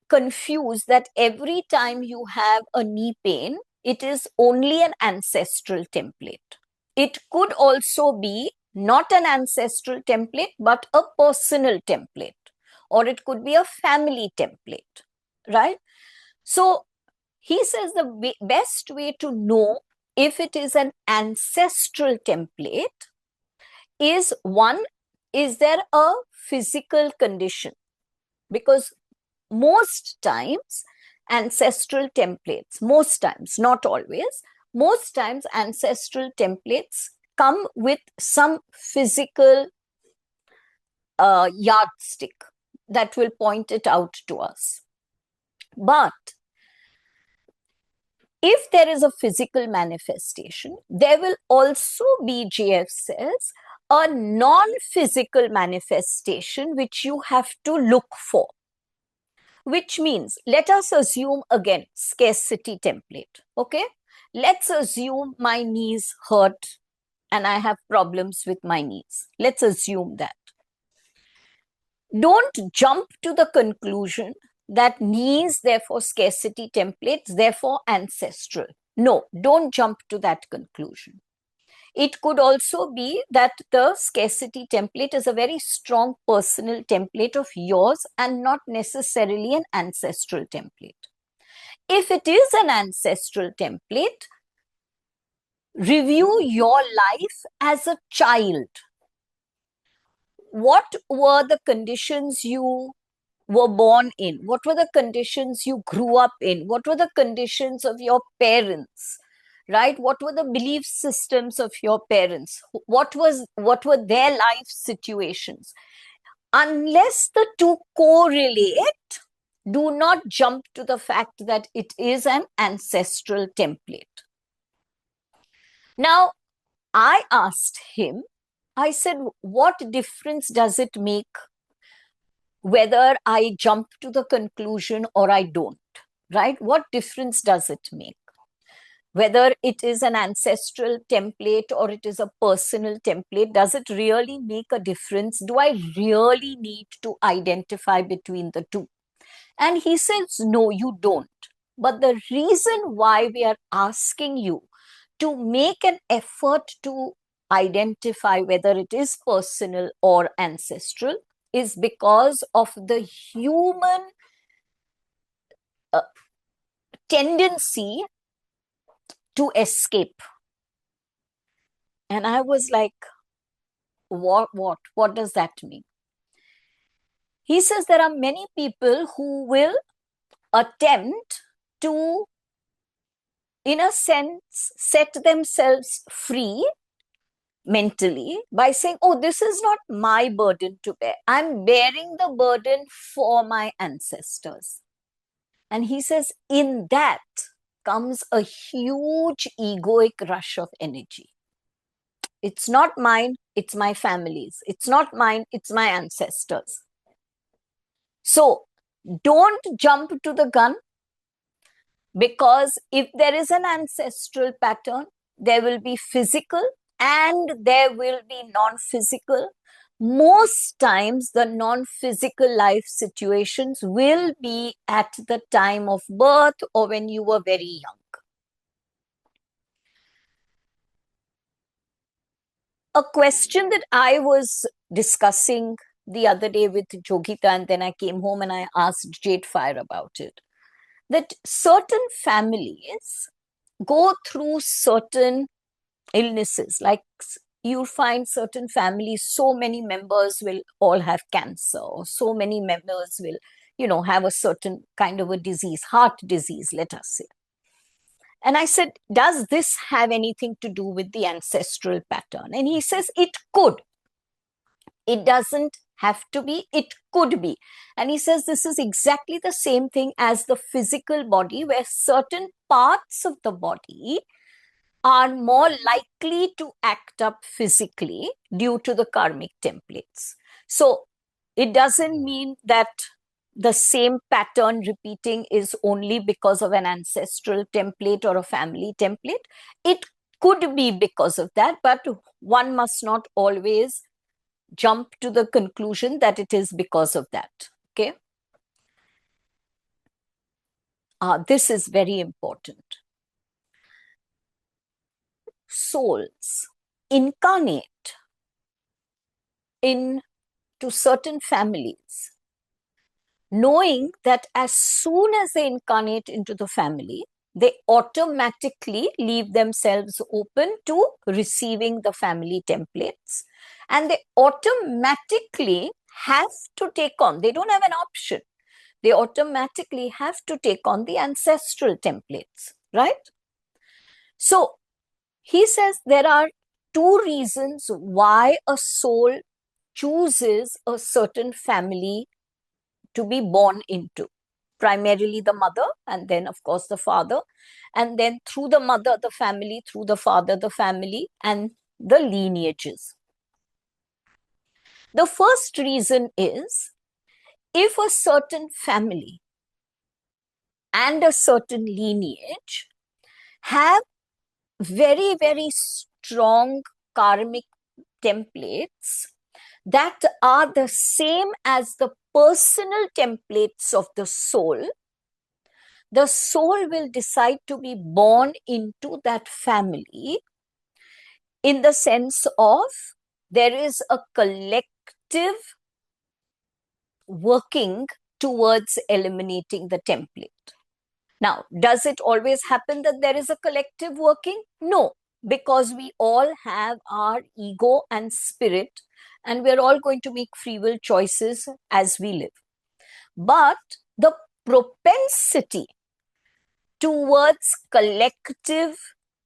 confuse that every time you have a knee pain, it is only an ancestral template. It could also be not an ancestral template, but a personal template, or it could be a family template, right? So he says the best way to know if it is an ancestral template is one, is there a physical condition? Because most times ancestral templates, most times, not always, most times ancestral templates come with some physical yardstick that will point it out to us. But if there is a physical manifestation, there will also be, JF says, a non-physical manifestation which you have to look for. Which means, let us assume again, scarcity template, okay? Let's assume my knees hurt and I have problems with my knees. Let's assume that. Don't jump to the conclusion that knees, therefore scarcity templates, therefore ancestral. No, don't jump to that conclusion. It could also be that the scarcity template is a very strong personal template of yours and not necessarily an ancestral template. If it is an ancestral template, review your life as a child. What were the conditions you were born in? What were the conditions you grew up in? What were the conditions of your parents? Right? What were the belief systems of your parents? What were their life situations? Unless the two correlate, do not jump to the fact that it is an ancestral template. Now, I asked him, I said, what difference does it make whether I jump to the conclusion or I don't? Right? What difference does it make? Whether it is an ancestral template or it is a personal template, does it really make a difference? Do I really need to identify between the two? And he says, no, you don't. But the reason why we are asking you to make an effort to identify whether it is personal or ancestral is because of the human uh, tendency to escape. And I was like, what does that mean? He says there are many people who will attempt to, in a sense, set themselves free mentally by saying, oh, this is not my burden to bear. I'm bearing the burden for my ancestors. And he says, in that comes a huge egoic rush of energy. It's not mine, it's my family's. It's not mine, it's my ancestors. So don't jump to the gun, because if there is an ancestral pattern, there will be physical and there will be non-physical. Most times, the non-physical life situations will be at the time of birth or when you were very young. A question that I was discussing the other day with Jogita, and then I came home and I asked JadeFire about it, that certain families go through certain illnesses. Like you find certain families, so many members will all have cancer, or so many members will, have a certain kind of a disease, heart disease, let us say. And I said, does this have anything to do with the ancestral pattern? And he says, it could. It doesn't have to be, it could be. And he says, this is exactly the same thing as the physical body, where certain parts of the body are more likely to act up physically due to the karmic templates. So it doesn't mean that the same pattern repeating is only because of an ancestral template or a family template. It could be because of that, but one must not always jump to the conclusion that it is because of that. Okay. This is very important. Souls incarnate into certain families, knowing that as soon as they incarnate into the family, they automatically leave themselves open to receiving the family templates, and they automatically have to take on, they don't have an option, they automatically have to take on the ancestral templates, right? So he says there are two reasons why a soul chooses a certain family to be born into. Primarily the mother, and then of course the father, and then through the mother the family, through the father the family, and the lineages. The first reason is, if a certain family and a certain lineage have very, very strong karmic templates that are the same as the personal templates of the soul will decide to be born into that family, in the sense of there is a collective working towards eliminating the template. Now, does it always happen that there is a collective working? No, because we all have our ego and spirit, and we're all going to make free will choices as we live. But the propensity towards collective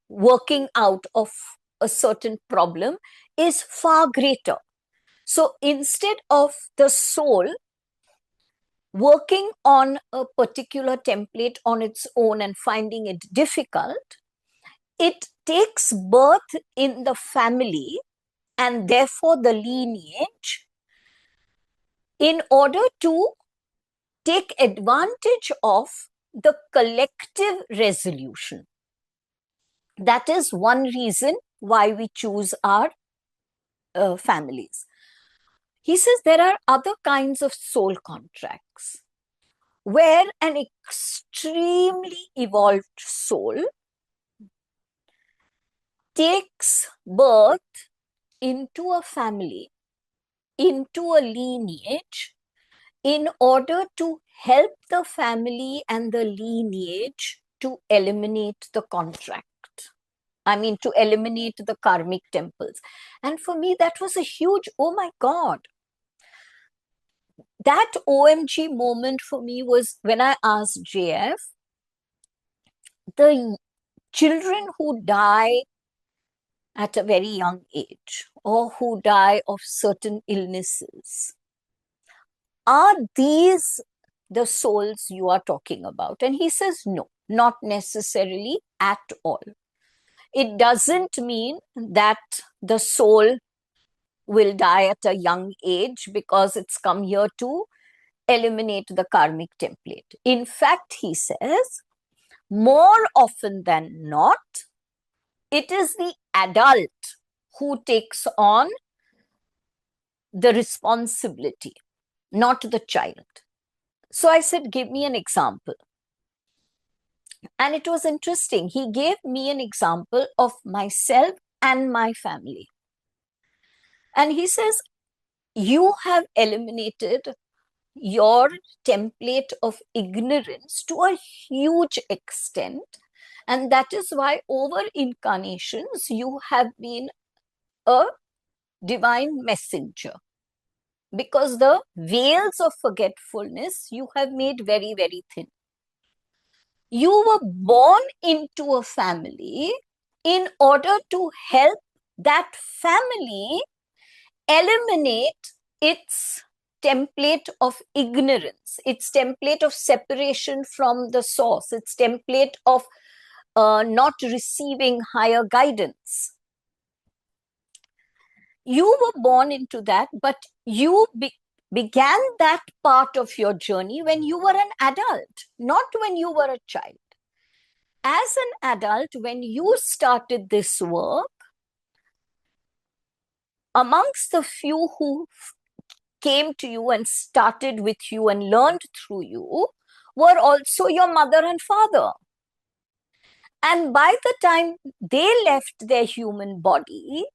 working out of a certain problem is far greater. So instead of the soul working on a particular template on its own and finding it difficult, it takes birth in the family and therefore the lineage in order to take advantage of the collective resolution. That is one reason why we choose our families. He says there are other kinds of soul contracts where an extremely evolved soul takes birth into a family, into a lineage, in order to help the family and the lineage to eliminate the contract. I mean, to eliminate the karmic temples. And for me, that was a huge, oh my God. That OMG moment for me was when I asked JF, the children who die at a very young age or who die of certain illnesses, are these the souls you are talking about? And he says, no, not necessarily at all. It doesn't mean that the soul will die at a young age because it's come here to eliminate the karmic template. In fact, he says, more often than not, it is the adult who takes on the responsibility, not the child. So I said, give me an example. And it was interesting. He gave me an example of myself and my family. And he says, you have eliminated your template of ignorance to a huge extent. And that is why over incarnations, you have been a divine messenger. Because the veils of forgetfulness you have made very, very thin. You were born into a family in order to help that family eliminate its template of ignorance, its template of separation from the source, its template of not receiving higher guidance. You were born into that, but you began that part of your journey when you were an adult, not when you were a child. As an adult, when you started this work, amongst the few who came to you and started with you and learned through you were also your mother and father. And by the time they left their human body,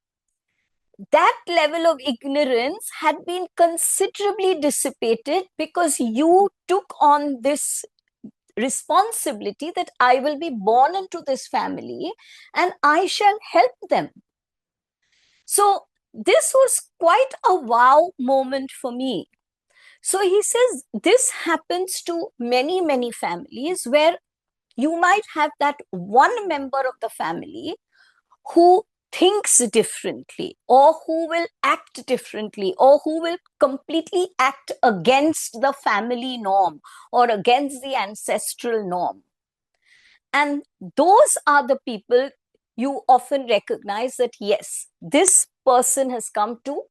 that level of ignorance had been considerably dissipated because you took on this responsibility that I will be born into this family and I shall help them. So this was quite a wow moment for me. So he says this happens to many, many families where you might have that one member of the family who thinks differently or who will act differently or who will completely act against the family norm or against the ancestral norm. And those are the people you often recognize that, yes, this person has come to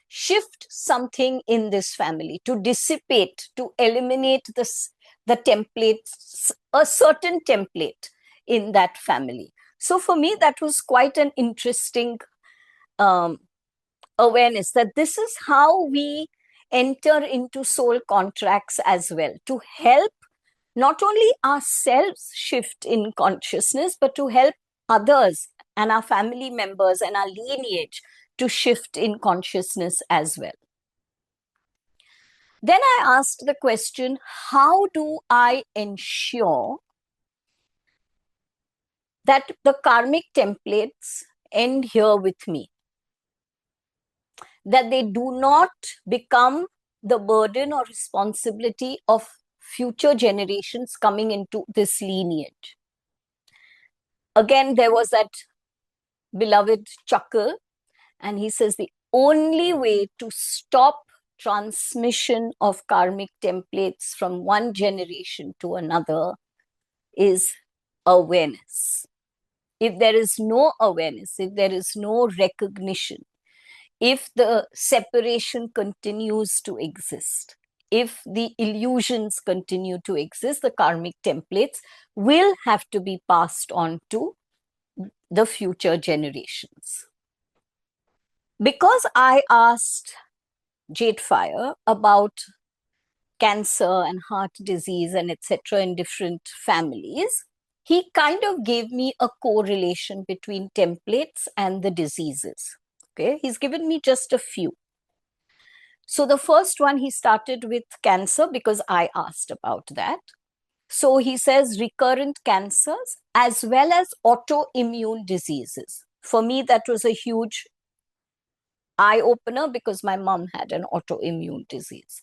shift something in this family, to dissipate, to eliminate this, the templates, a certain template in that family. So for me, that was quite an interesting awareness that this is how we enter into soul contracts as well, to help not only ourselves shift in consciousness, but to help others and our family members and our lineage to shift in consciousness as well. Then I asked the question, how do I ensure that the karmic templates end here with me, that they do not become the burden or responsibility of future generations coming into this lineage. Again, there was that beloved chuckle, and he says the only way to stop transmission of karmic templates from one generation to another is awareness. If there is no awareness, if there is no recognition, if the separation continues to exist, if the illusions continue to exist, the karmic templates will have to be passed on to the future generations. Because I asked JadeFire about cancer and heart disease and etc. in different families, he kind of gave me a correlation between templates and the diseases. Okay, he's given me just a few. So the first one, he started with cancer because I asked about that. So he says recurrent cancers as well as autoimmune diseases. For me, that was a huge eye opener because my mom had an autoimmune disease.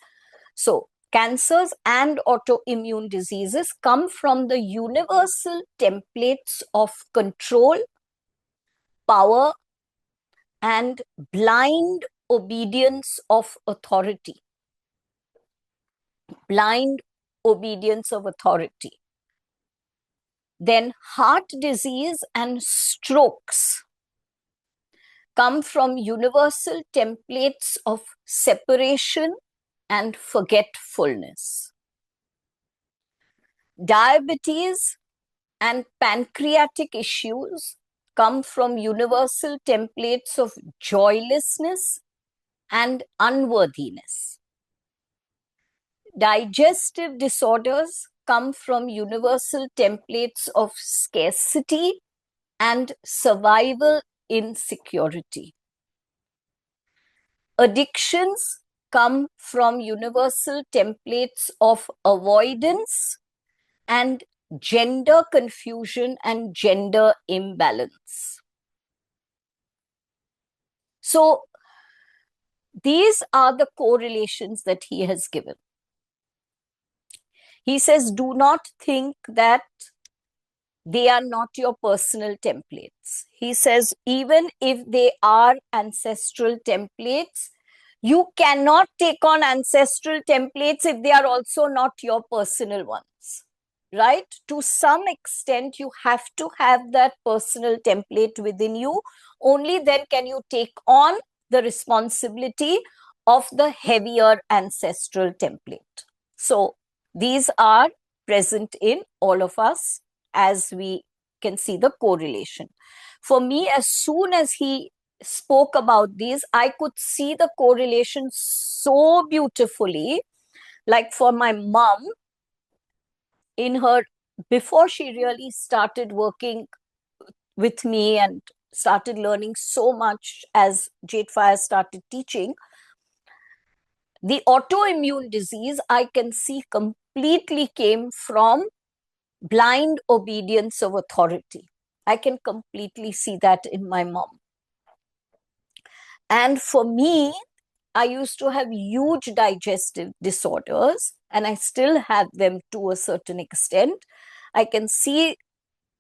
So cancers and autoimmune diseases come from the universal templates of control, power, and blind obedience of authority. Blind obedience of authority. Then heart disease and strokes come from universal templates of separation and forgetfulness. Diabetes and pancreatic issues come from universal templates of joylessness and unworthiness. Digestive disorders come from universal templates of scarcity and survival insecurity. Addictions come from universal templates of avoidance and gender confusion and gender imbalance. So these are the correlations that he has given. He says, do not think that they are not your personal templates. He says, even if they are ancestral templates, you cannot take on ancestral templates if they are also not your personal ones, right? To some extent, you have to have that personal template within you. Only then can you take on the responsibility of the heavier ancestral template. So these are present in all of us, as we can see the correlation. For me, as soon as he spoke about these, I could see the correlation so beautifully. Like for my mom, in her, before she really started working with me and started learning so much as JadeFire started teaching, the autoimmune disease I can see completely came from blind obedience of authority. I can completely see that in my mom. And for me, I used to have huge digestive disorders, and I still have them to a certain extent. I can see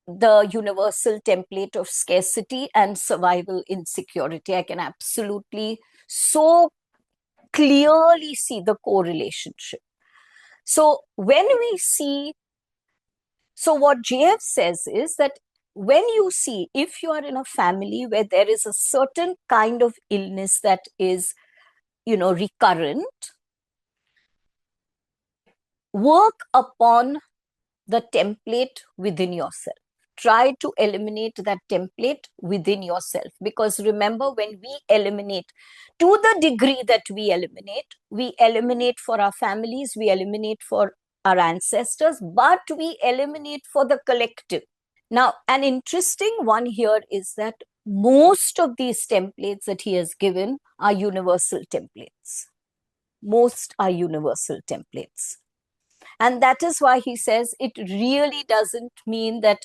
the universal template of scarcity and survival insecurity. I can absolutely so clearly see the correlationship. So when we see, so what JF says is that when you see, if you are in a family where there is a certain kind of illness that is, recurrent, work upon the template within yourself. Try to eliminate that template within yourself. Because remember, when we eliminate, to the degree that we eliminate for our families, we eliminate for our ancestors, but we eliminate for the collective. Now, an interesting one here is that most of these templates that he has given are universal templates. Most are universal templates. And that is why he says it really doesn't mean that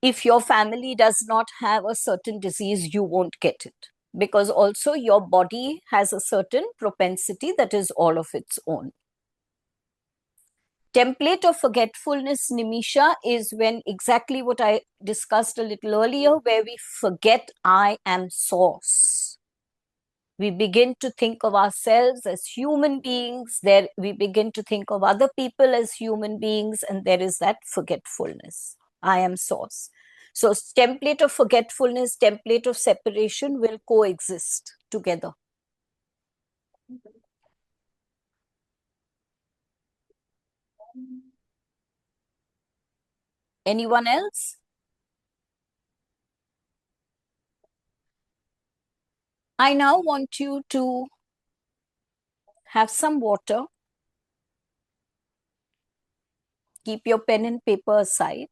If your family does not have a certain disease, you won't get it, because also your body has a certain propensity that is all of its own. Template of forgetfulness, Nimisha, is when exactly what I discussed a little earlier, where we forget I am source. We begin to think of ourselves as human beings. There, we begin to think of other people as human beings, and there is that forgetfulness. I am source. So, template of forgetfulness, template of separation will coexist together. Anyone else? I now want you to have some water. Keep your pen and paper aside.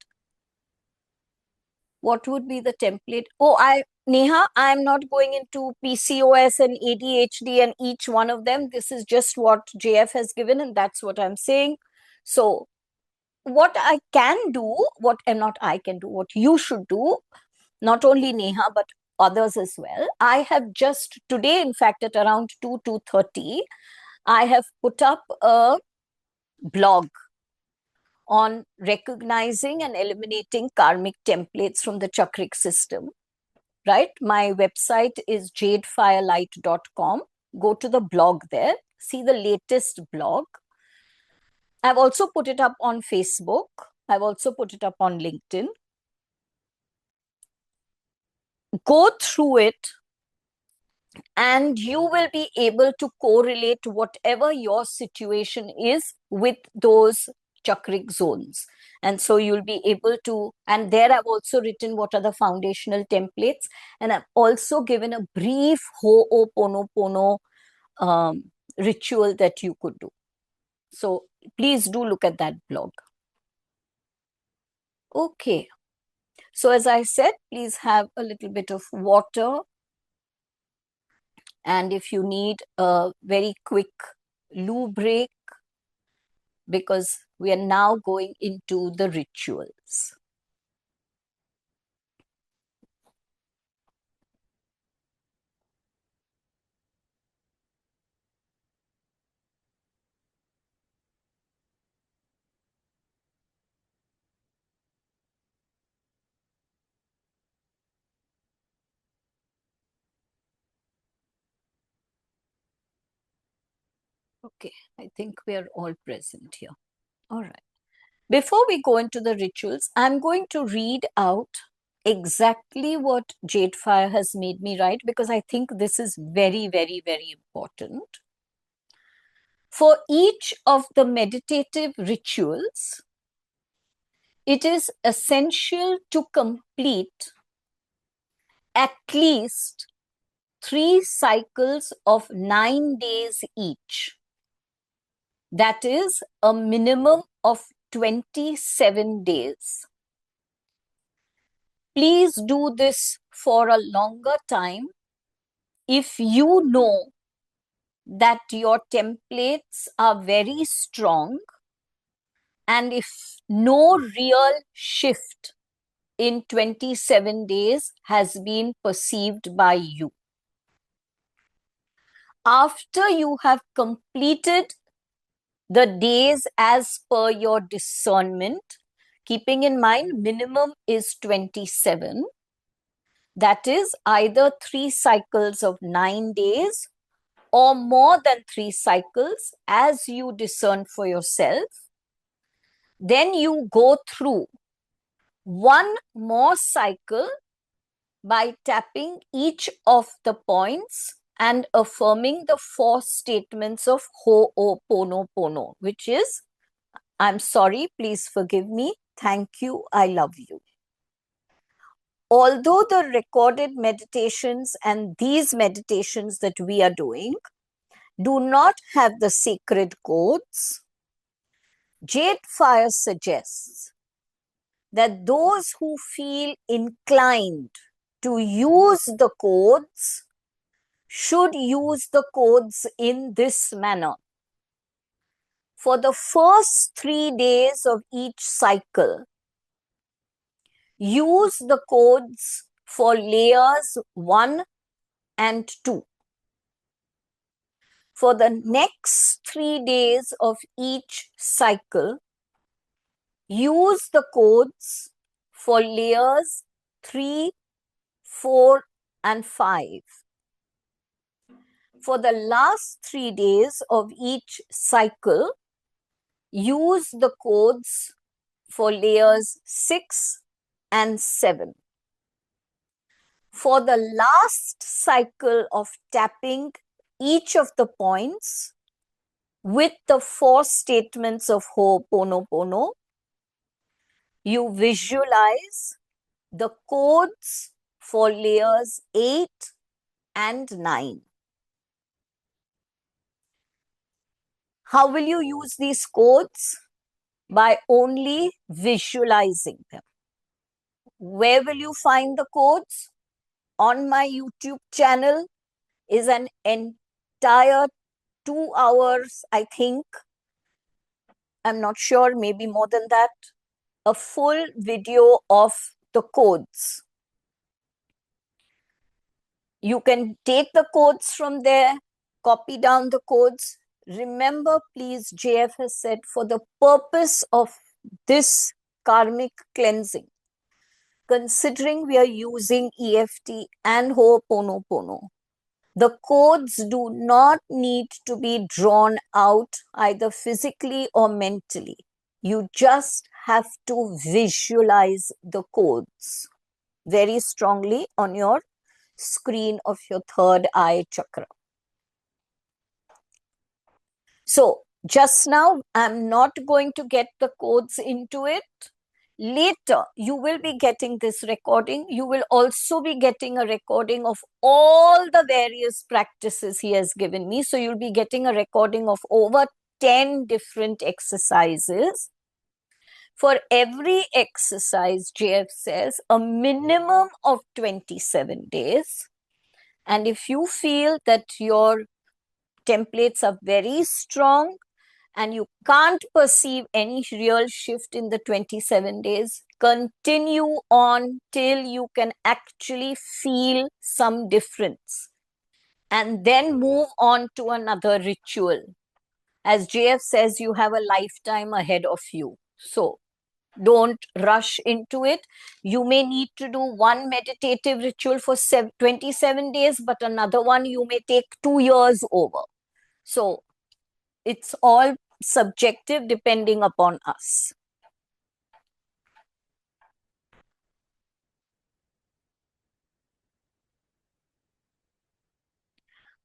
What would be the template? Neha, I'm not going into PCOS and ADHD and each one of them. This is just what JF has given, and that's what I'm saying. So, what I can do, what you should do, not only Neha, but others as well. I have just today, in fact, at around 2:30, I have put up a blog on recognizing and eliminating karmic templates from the chakric system. Right? My website is jadefirelight.com. Go to the blog there, see the latest blog. I've also put it up on Facebook. I've also put it up on LinkedIn. Go through it, and you will be able to correlate whatever your situation is with those chakric zones. And so you'll be able to, and there I've also written what are the foundational templates, and I've also given a brief Ho'oponopono ritual that you could do. So please do look at that blog. Okay. So as I said, please have a little bit of water. And if you need a very quick loo break, because we are now going into the rituals. Okay, I think we are all present here. All right. Before we go into the rituals, I'm going to read out exactly what JadeFire has made me write, because I think this is very, very, very important. For each of the meditative rituals, it is essential to complete at least 3 cycles of 9 days each. That is a minimum of 27 days. Please do this for a longer time if you know that your templates are very strong and if no real shift in 27 days has been perceived by you. After you have completed the days as per your discernment, keeping in mind minimum is 27, that is either 3 cycles of 9 days or more than 3 cycles as you discern for yourself. Then you go through one more cycle by tapping each of the points and affirming the 4 statements of Ho'oponopono, which is, I'm sorry, please forgive me, thank you, I love you. Although the recorded meditations and these meditations that we are doing do not have the sacred codes, JadeFire suggests that those who feel inclined to use the codes should use the codes in this manner. For the first 3 days of each cycle, use the codes for layers 1 and 2. For the next 3 days of each cycle, use the codes for layers 3, 4, and 5. For the last 3 days of each cycle, use the codes for layers 6 and 7. For the last cycle of tapping each of the points with the 4 statements of Ho'oponopono, you visualize the codes for layers 8 and 9. How will you use these codes? By only visualizing them. Where will you find the codes? On my YouTube channel is an entire 2 hours, I think. I'm not sure, maybe more than that. A full video of the codes. You can take the codes from there, copy down the codes. Remember, please, JF has said, for the purpose of this karmic cleansing, considering we are using EFT and Ho'oponopono, the codes do not need to be drawn out either physically or mentally. You just have to visualize the codes very strongly on your screen of your third eye chakra. So just now, I'm not going to get the codes into it. Later, you will be getting this recording. You will also be getting a recording of all the various practices he has given me. So you'll be getting a recording of over 10 different exercises. For every exercise, JF says, a minimum of 27 days. And if you feel that your templates are very strong and you can't perceive any real shift in the 27 days, continue on till you can actually feel some difference. And then move on to another ritual. As JF says, you have a lifetime ahead of you. So don't rush into it. You may need to do one meditative ritual for 27 days, but another one you may take 2 years over. So it's all subjective depending upon us.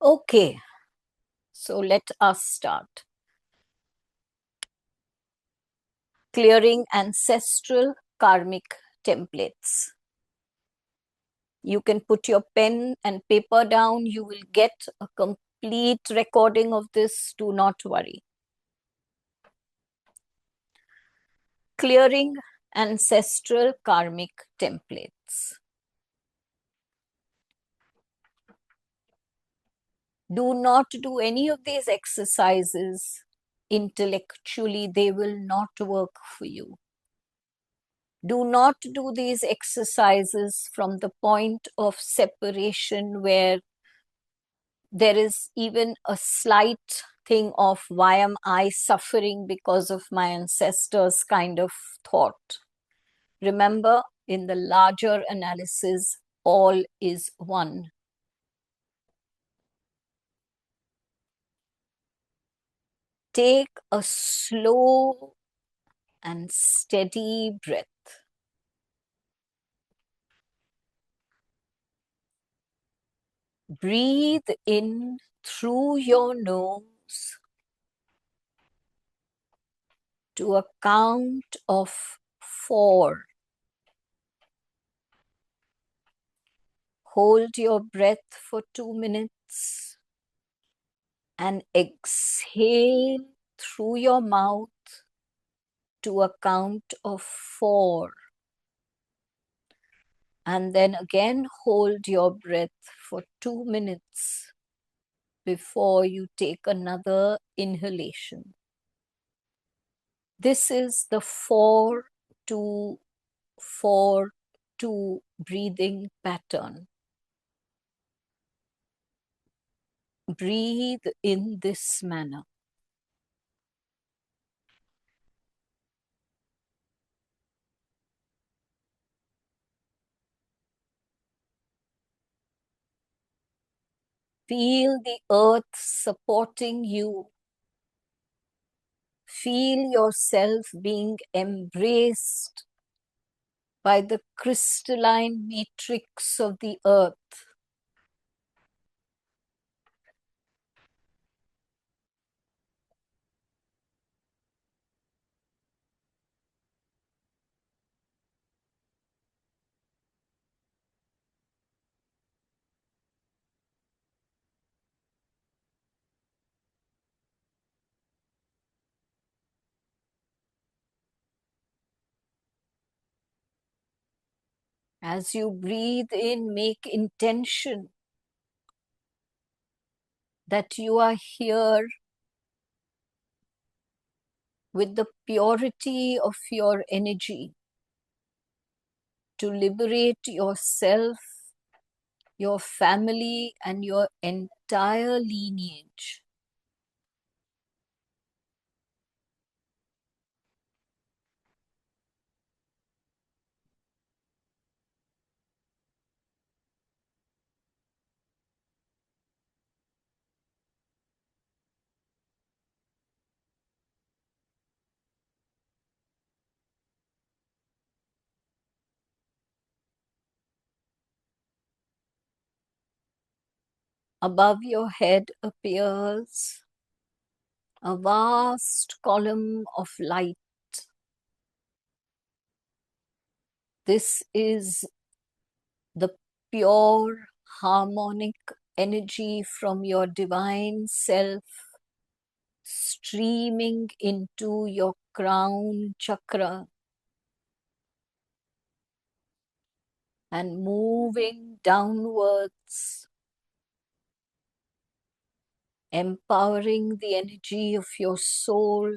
Okay, so let us start. Clearing ancestral karmic templates. You can put your pen and paper down. You will get a complete recording of this. Do not worry. Clearing ancestral karmic templates. Do not do any of these exercises intellectually. They will not work for you. Do not do these exercises from the point of separation where there is even a slight thing of why am I suffering because of my ancestors kind of thought. Remember, in the larger analysis, all is one. Take a slow and steady breath. Breathe in through your nose to a count of 4. Hold your breath for 2 minutes and exhale through your mouth to a count of 4. And then again hold your breath for 2 minutes before you take another inhalation. This is the 4-2-4 to breathing pattern. Breathe in this manner. Feel the earth supporting you. Feel yourself being embraced by the crystalline matrix of the earth. As you breathe in, make intention that you are here with the purity of your energy to liberate yourself, your family, and your entire lineage. Above your head appears a vast column of light. This is the pure harmonic energy from your divine self streaming into your crown chakra and moving downwards, empowering the energy of your soul,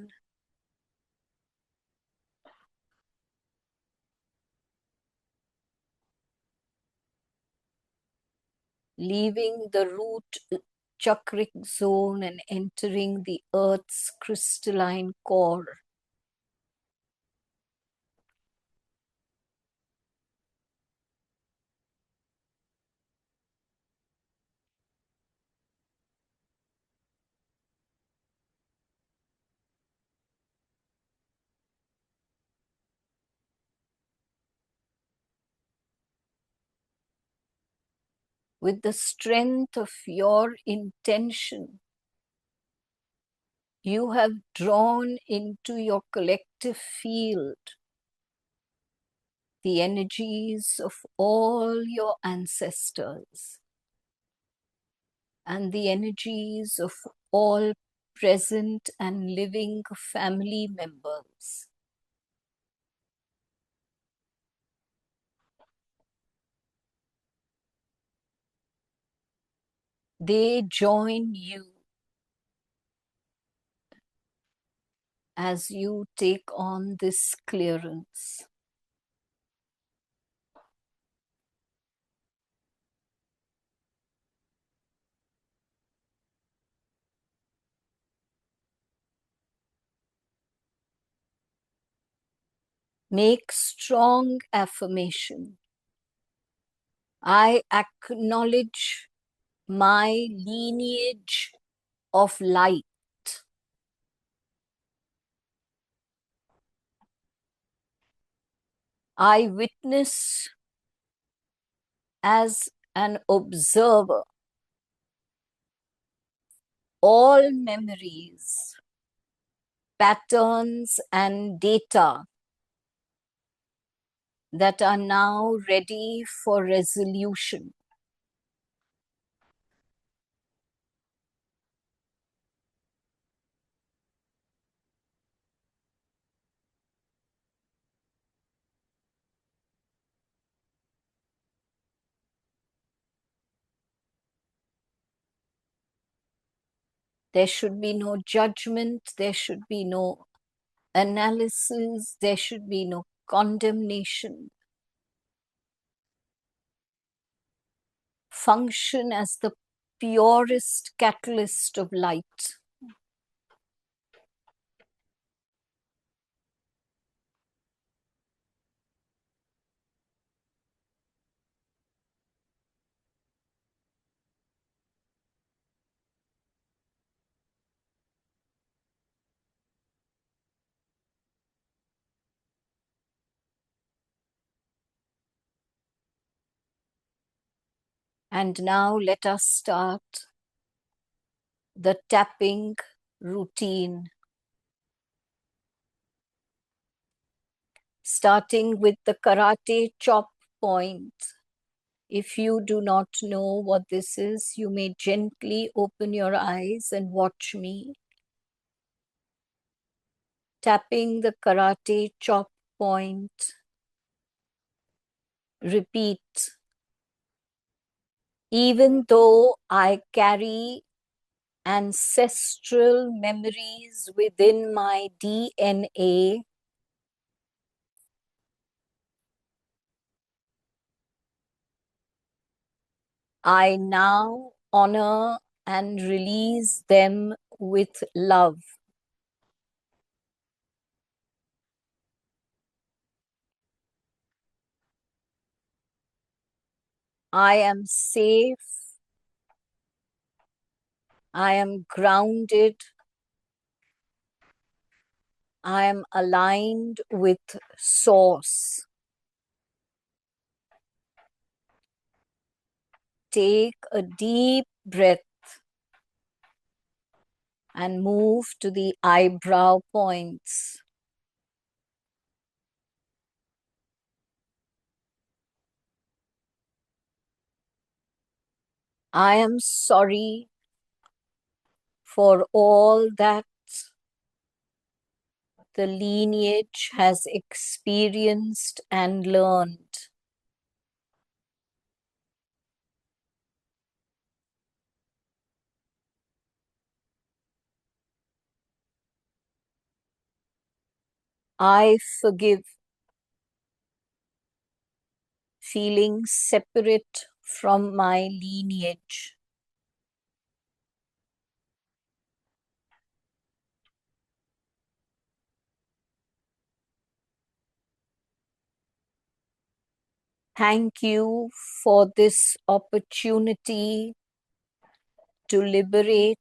leaving the root chakric zone and entering the earth's crystalline core. With the strength of your intention, you have drawn into your collective field the energies of all your ancestors and the energies of all present and living family members. They join you as you take on this clearance. Make strong affirmation. I acknowledge my lineage of light. I witness as an observer all memories, patterns, and data that are now ready for resolution. There should be no judgment, there should be no analysis, there should be no condemnation. function as the purest catalyst of light. And now let us start the tapping routine, starting with the karate chop point. If you do not know what this is, you may gently open your eyes and watch me. Tapping the karate chop point. Repeat. Even though I carry ancestral memories within my DNA, I now honor and release them with love. I am safe. I am grounded. I am aligned with Source. Take a deep breath and move to the eyebrow points. I am sorry for all that the lineage has experienced and learned. I forgive feeling separate from my lineage. Thank you for this opportunity to liberate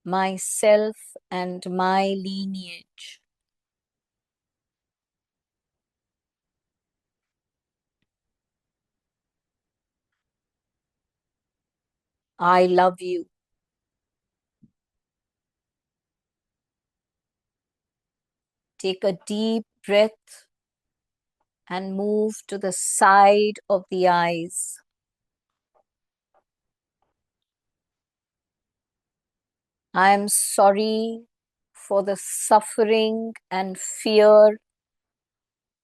myself and my lineage. I love you. Take a deep breath and move to the side of the eyes. I am sorry for the suffering and fear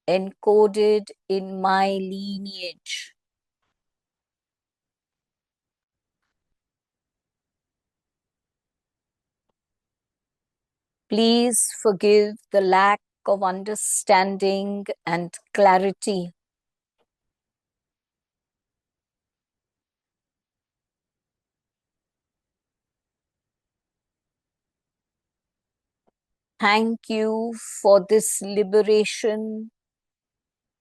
encoded in my lineage. Please forgive the lack of understanding and clarity. Thank you for this liberation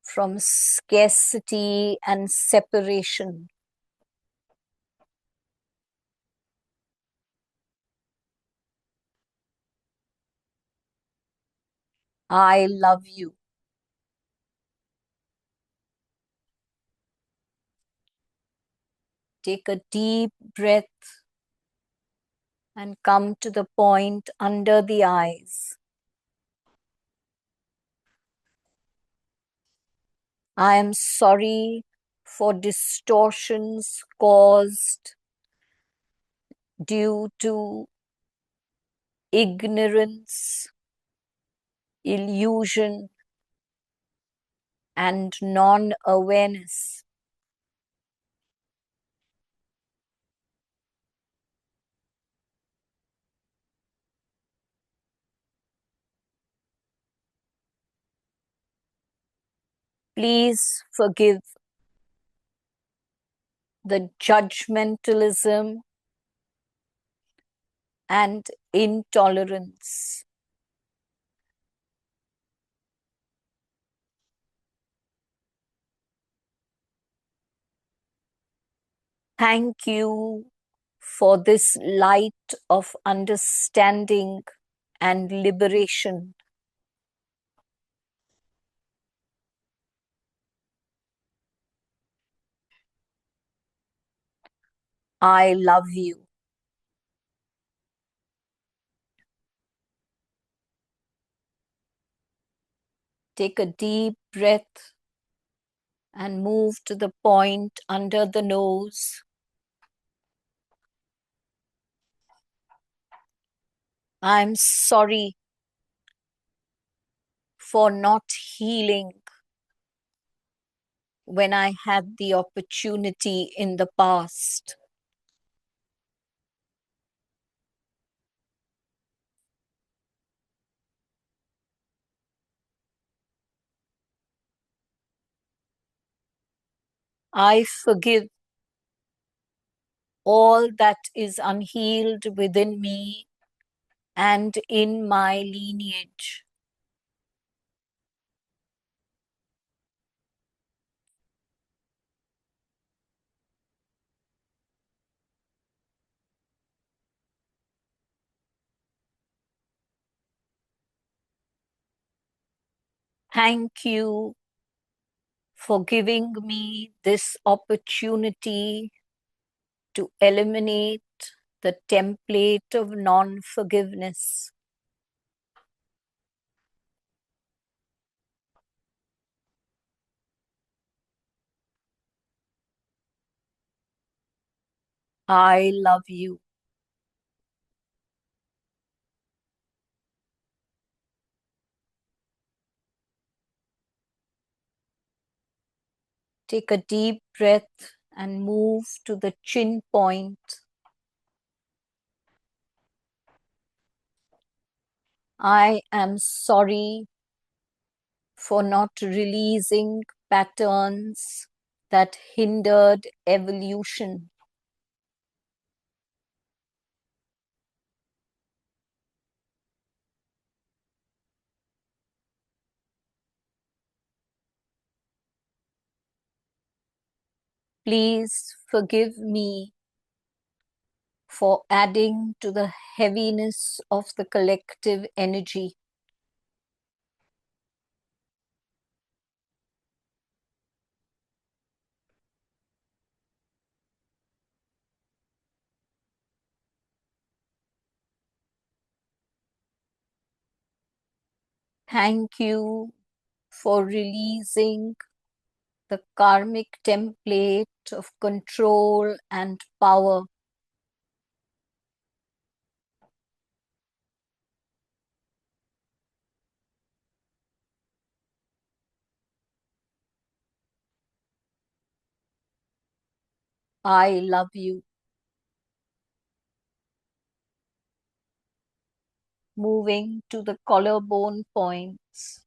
from scarcity and separation. I love you. Take a deep breath and come to the point under the eyes. I am sorry for distortions caused due to ignorance, illusion, and non-awareness. Please forgive the judgmentalism and intolerance. Thank you for this light of understanding and liberation. I love you. Take a deep breath and move to the point under the nose. I'm sorry for not healing when I had the opportunity in the past. I forgive all that is unhealed within me and in my lineage. Thank you for giving me this opportunity to eliminate the template of non-forgiveness. I love you. Take a deep breath and move to the chin point. I am sorry for not releasing patterns that hindered evolution. Please forgive me for adding to the heaviness of the collective energy. Thank you for releasing the karmic template of control and power. I love you. Moving to the collarbone points.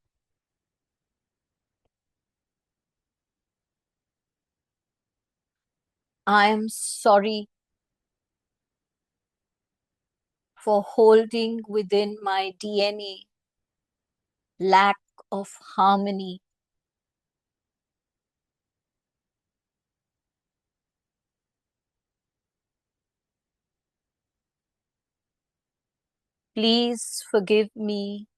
I am sorry for holding within my DNA lack of harmony. Please forgive me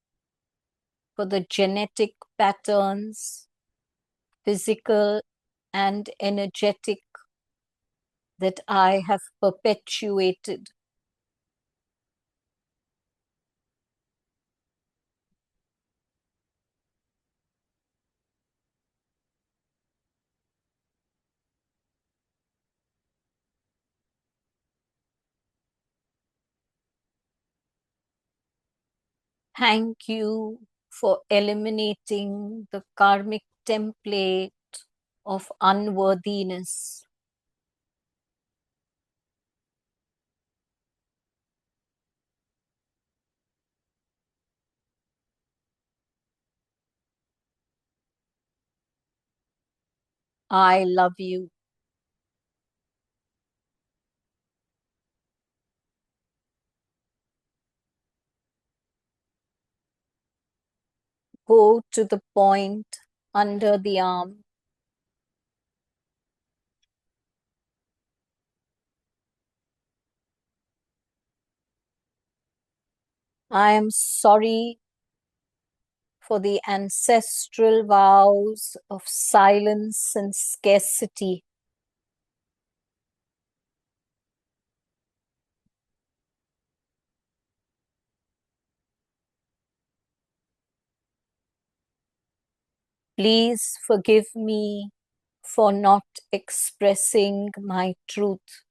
for the genetic patterns, physical and energetic, that I have perpetuated. Thank you for eliminating the karmic template of unworthiness. I love you. go to the point under the arm. I am sorry for the ancestral vows of silence and scarcity. Please forgive me for not expressing my truth.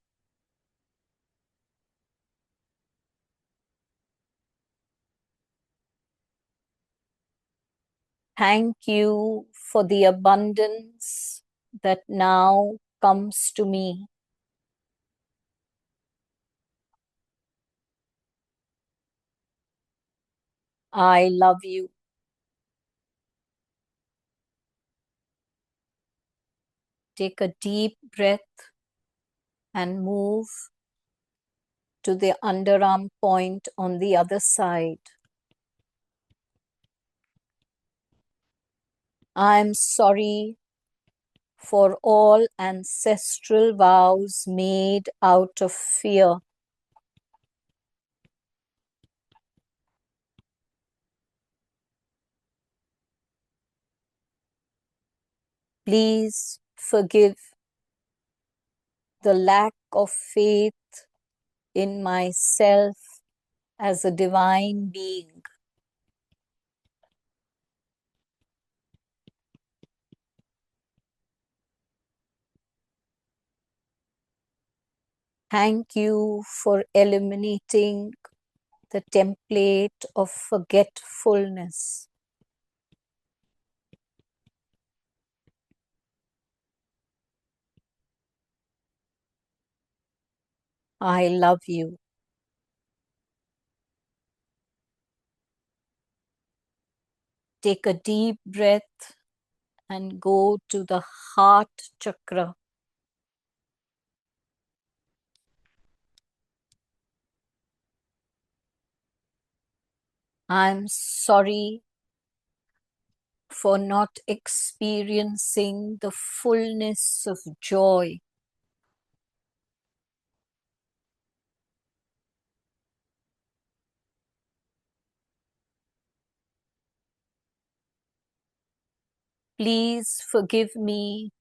Thank you for the abundance that now comes to me. I love you. Take a deep breath and move to the underarm point on the other side. I am sorry for all ancestral vows made out of fear. Please forgive the lack of faith in myself as a divine being. Thank you for eliminating the template of forgetfulness. I love you. Take a deep breath and go to the heart chakra. I'm sorry for not experiencing the fullness of joy. Please forgive me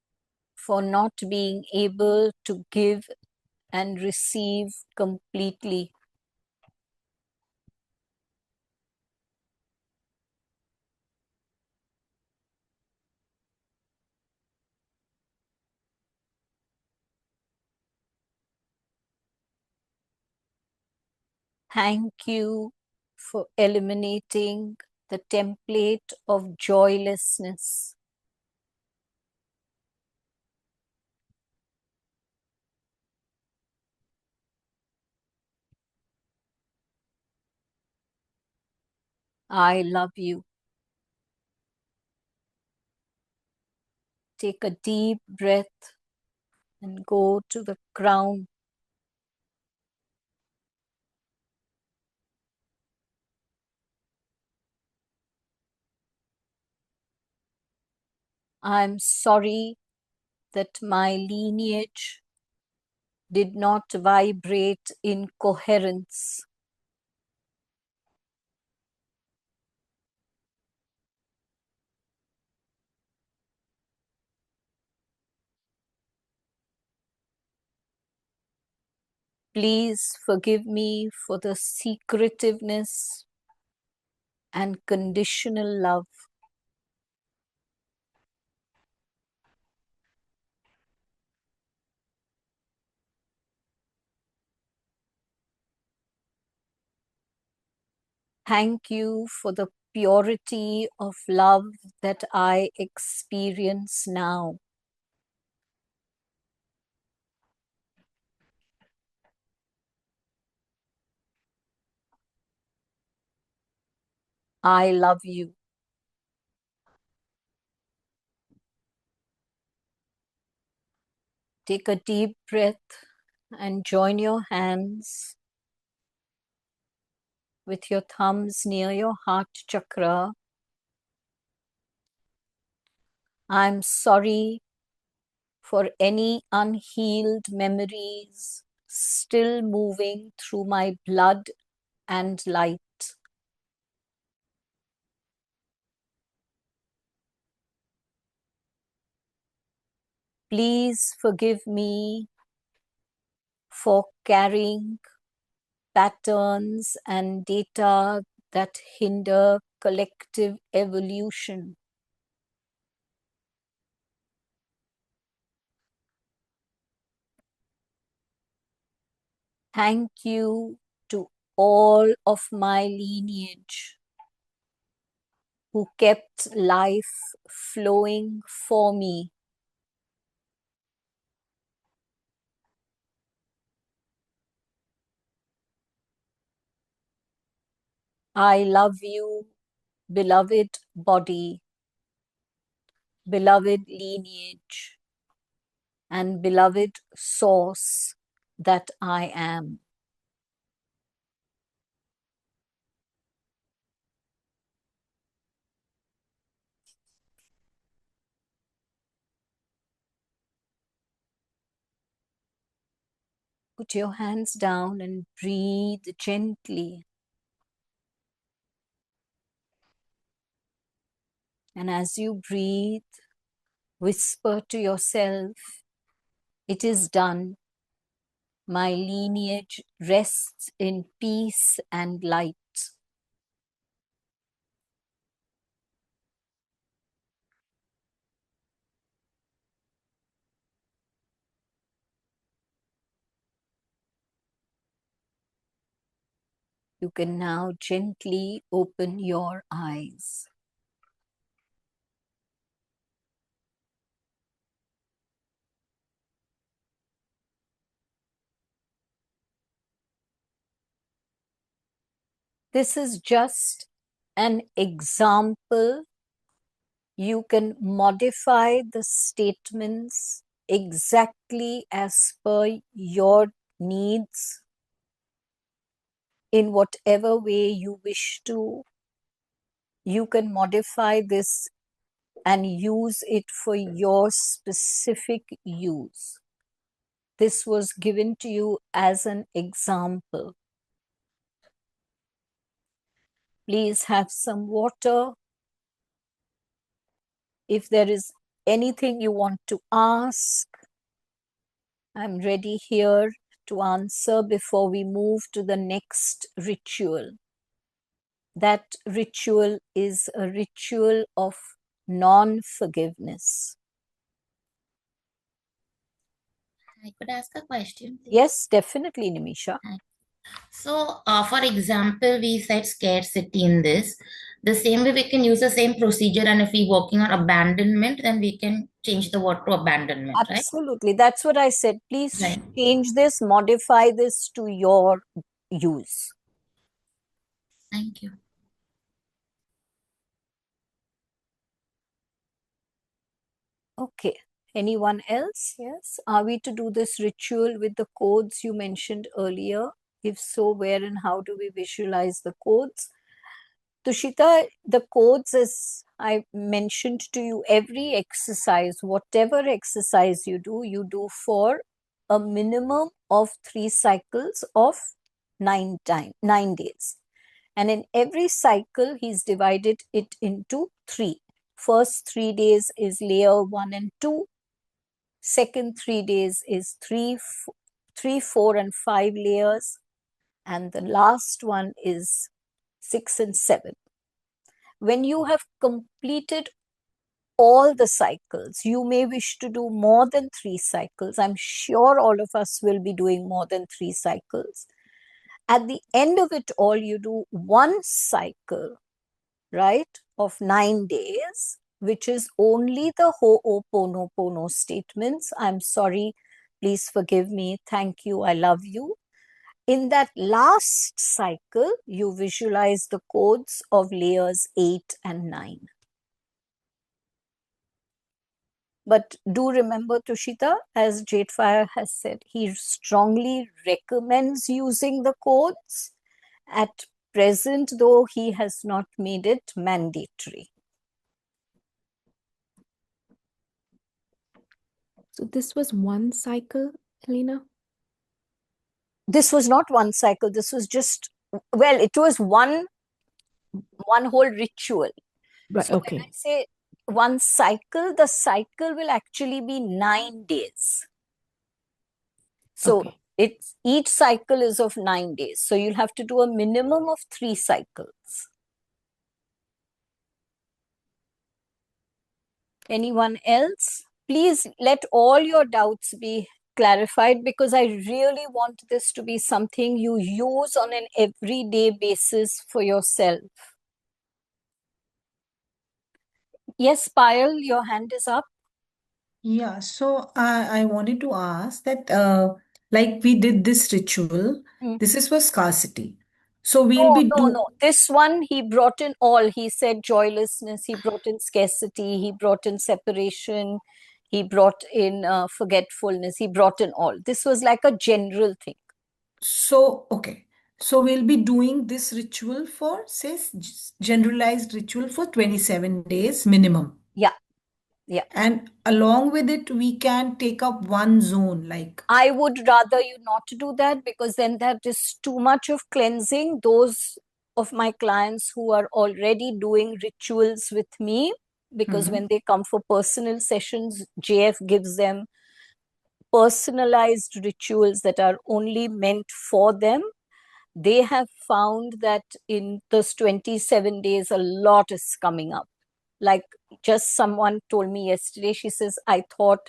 for not being able to give and receive completely. Thank you for eliminating the template of joylessness. I love you. Take a deep breath and go to the crown. I'm sorry that my lineage did not vibrate in coherence. Please forgive me for the secretiveness and conditional love. Thank you for the purity of love that I experience now. I love you. Take a deep breath and join your hands with your thumbs near your heart chakra I'm sorry for any unhealed memories still moving through my blood and light. Please forgive me for carrying patterns and data that hinder collective evolution. Thank you to all of my lineage who kept life flowing for me. I love you, beloved body, beloved lineage, and beloved source that I am. Put your hands down and breathe gently. And as you breathe, whisper to yourself, it is done. My lineage rests in peace and light. You can now gently open your eyes. This is just an example. You can modify the statements exactly as per your needs in whatever way you wish to. You can modify this and use it for your specific use. This was given to you as an example. Please have some water. If there is anything you want to ask, I'm ready here to answer before we move to the next ritual. That ritual is a ritual of non-forgiveness. I could ask a question, please? Yes, definitely, Nimisha. So, for example, we said scarcity in this. The same way we can use the same procedure, and if we're working on abandonment, then we can change the word to abandonment, right? Absolutely. That's what I said. Please Right. change this, modify this to your use. Thank you. Okay. Anyone else? Yes. Are we to do this ritual with the codes you mentioned earlier? If so, where and how do we visualize the codes? Tushita, the codes, as I mentioned to you, every exercise, whatever exercise you do for a minimum of 3 cycles of 9 days. And in every cycle, he's divided it into 3. First 3 days is layer 1 and 2. Second 3 days is 3, 4, and 5 layers. And the last one is 6 and 7. When you have completed all the cycles, you may wish to do more than 3 cycles. I'm sure all of us will be doing more than 3 cycles. At the end of it all, you do one cycle, right, of 9 days, which is only the Ho'oponopono statements. I'm sorry, please forgive me, thank you, I love you. In that last cycle, you visualize the codes of layers 8 and 9. But do remember, Tushita, as JadeFire has said, he strongly recommends using the codes. At present, though, he has not made it mandatory. So this was one cycle, Ellaeenah? This was not one cycle. This was just, well, it was one whole ritual. Right, So when okay. I say one cycle, the cycle will actually be 9 days. So Okay. it's each cycle is of 9 days. So you'll have to do a minimum of 3 cycles. Anyone else? Please let all your doubts be clarified, because I really want this to be something you use on an everyday basis for yourself. Yes, Payal, your hand is up. Yeah, so I wanted to ask that like we did this ritual, this is for scarcity. So we'll be No. This one, he brought in all. He said joylessness, he brought in scarcity, he brought in separation, he brought in forgetfulness, he brought in all. This was like a general thing. So okay. So we'll be doing this ritual for, say, generalized ritual for 27 days minimum. Yeah, yeah. And along with it, we can take up one zone, like I would rather you not do that, because then that is too much of cleansing. Those of my clients who are already doing rituals with me, because when they come for personal sessions, JF gives them personalized rituals that are only meant for them. They have found that in those 27 days, a lot is coming up. Like just someone told me yesterday, she says, I thought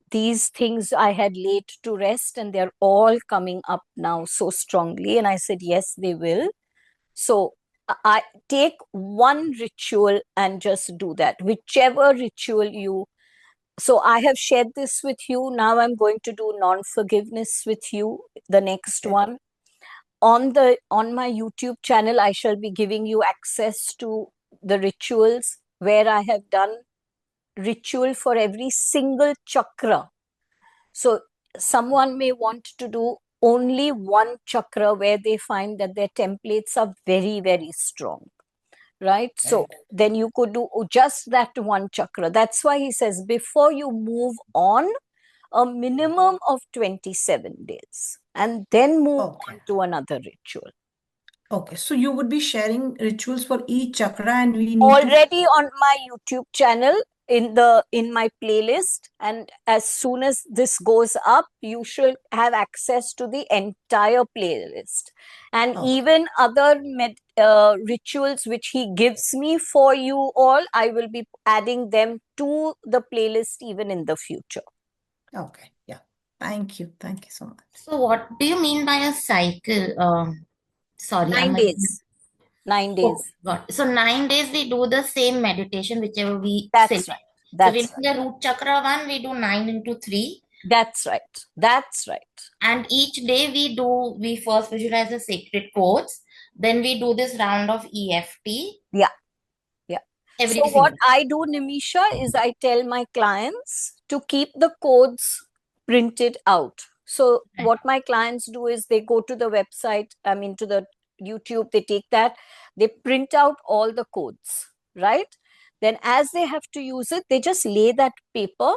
these things I had laid to rest and they're all coming up now so strongly. And I said, yes, they will. So I take one ritual and just do that, whichever ritual you. So I have shared this with you. Now I'm going to do non-forgiveness with you, the next one. On my YouTube channel, I shall be giving you access to the rituals where I have done ritual for every single chakra. So someone may want to do only one chakra where they find that their templates are very, very strong. Right? So then you could do just that one chakra. That's why he says before you move on, a minimum of 27 days, and then move on to another ritual. Okay, so you would be sharing rituals for each chakra, and we need Already on my YouTube channel in my playlist, and as soon as this goes up, you should have access to the entire playlist, and even other rituals which he gives me for you all. I will be adding them to the playlist even in the future. Okay, yeah. Thank you so much. So what do you mean by a cycle? Sorry, 9 days. 9 days. Got it. So 9 days we do the same meditation, whichever we That's select. right. So That's we'll do the root chakra one, we do 9 into 3. That's right. That's right. And each day we first visualize the sacred codes. Then we do this round of EFT. Yeah. Every So what single. I do, Nimisha, is I tell my clients to keep the codes printed out. So what my clients do is they go to the website, to the YouTube, they take that, they print out all the codes, right? Then as they have to use it, they just lay that paper.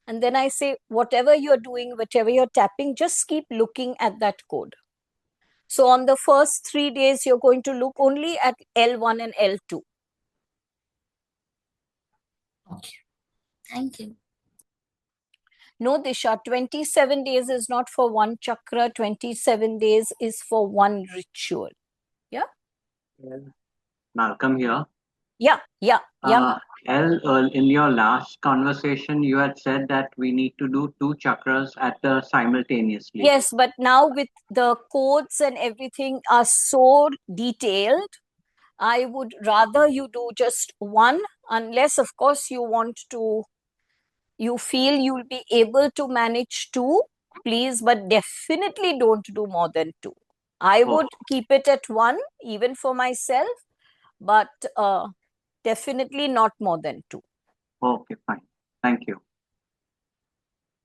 And then I say, whatever you're doing, whatever you're tapping, just keep looking at that code. So on the first 3 days, you're going to look only at L1 and L2. Okay. Thank you. No, Disha, 27 days is not for one chakra, 27 days is for one ritual. Yeah? Malcolm here. Yeah. In your last conversation, you had said that we need to do 2 chakras at the simultaneously. Yes, but now with the codes and everything are so detailed, I would rather you do just one, unless, of course, you feel you'll be able to manage 2, please, but definitely don't do more than 2. I would keep it at 1, even for myself, but definitely not more than 2. Okay, fine. Thank you.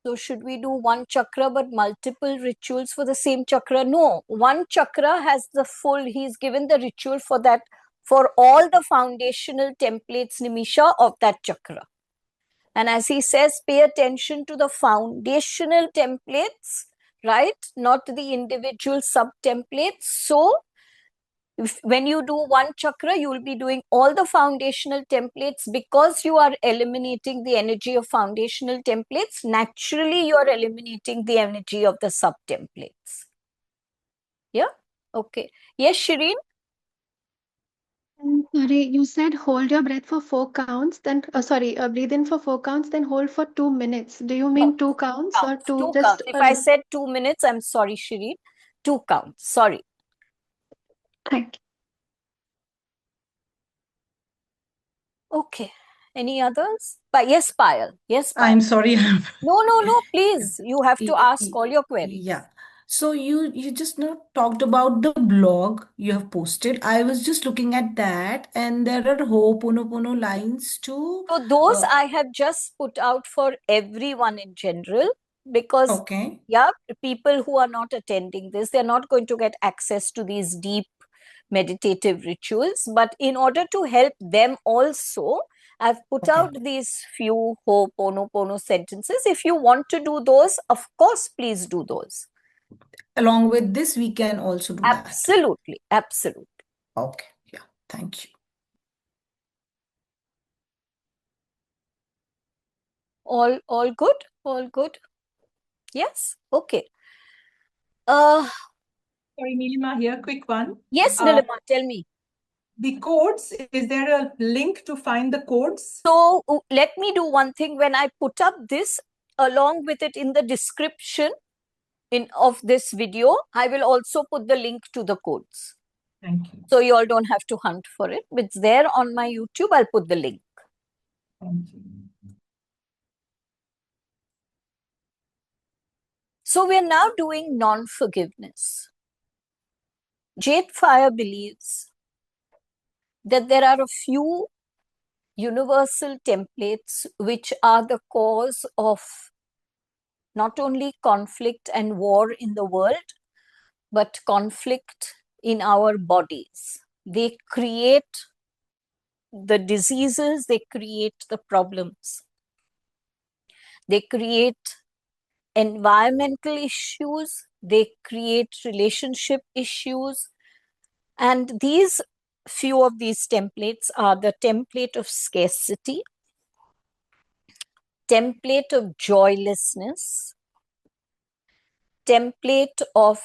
So should we do one chakra but multiple rituals for the same chakra? No, one chakra has the full, he's given the ritual for that, for all the foundational templates, Nimisha, of that chakra. And as he says, pay attention to the foundational templates, right? Not the individual sub-templates. So when you do one chakra, you will be doing all the foundational templates. Because you are eliminating the energy of foundational templates, naturally you are eliminating the energy of the sub-templates. Yeah? Okay. Yes, Shireen? Sorry, you said hold your breath for 4 counts, then breathe in for 4 counts, then hold for 2 minutes. Do you mean 2 counts or Counts, two two just counts. If I said 2 minutes, I'm sorry, Shireen. 2 counts. Sorry. Thank you. Okay. Any others? But yes, Payal. Yes, Payal. I'm sorry. No, please. You have to ask all your queries. Yeah. So you just talked about the blog you have posted. I was just looking at that, and there are Ho'oponopono lines too. So those I have just put out for everyone in general, because Okay. yeah, people who are not attending this, they're not going to get access to these deep meditative rituals. But in order to help them also, I've put Okay. out these few Ho'oponopono sentences. If you want to do those, of course, please do those. Along with this, we can also do that. Absolutely, absolutely. Okay. Yeah. Thank you. All good? All good? Yes? Okay. Sorry, Nilima here, quick one. Yes, Nilima, tell me. The codes, is there a link to find the codes? So let me do one thing. When I put up this along with it in the description of this video, I will also put the link to the codes. Thank you. So you all don't have to hunt for it. It's there on my YouTube. I'll put the link. Thank you. So we're now doing non-forgiveness. JadeFire believes that there are a few universal templates which are the cause of not only conflict and war in the world, but conflict in our bodies. They create the diseases, they create the problems, they create environmental issues, they create relationship issues. And these few of these templates are the template of scarcity, template of joylessness, template of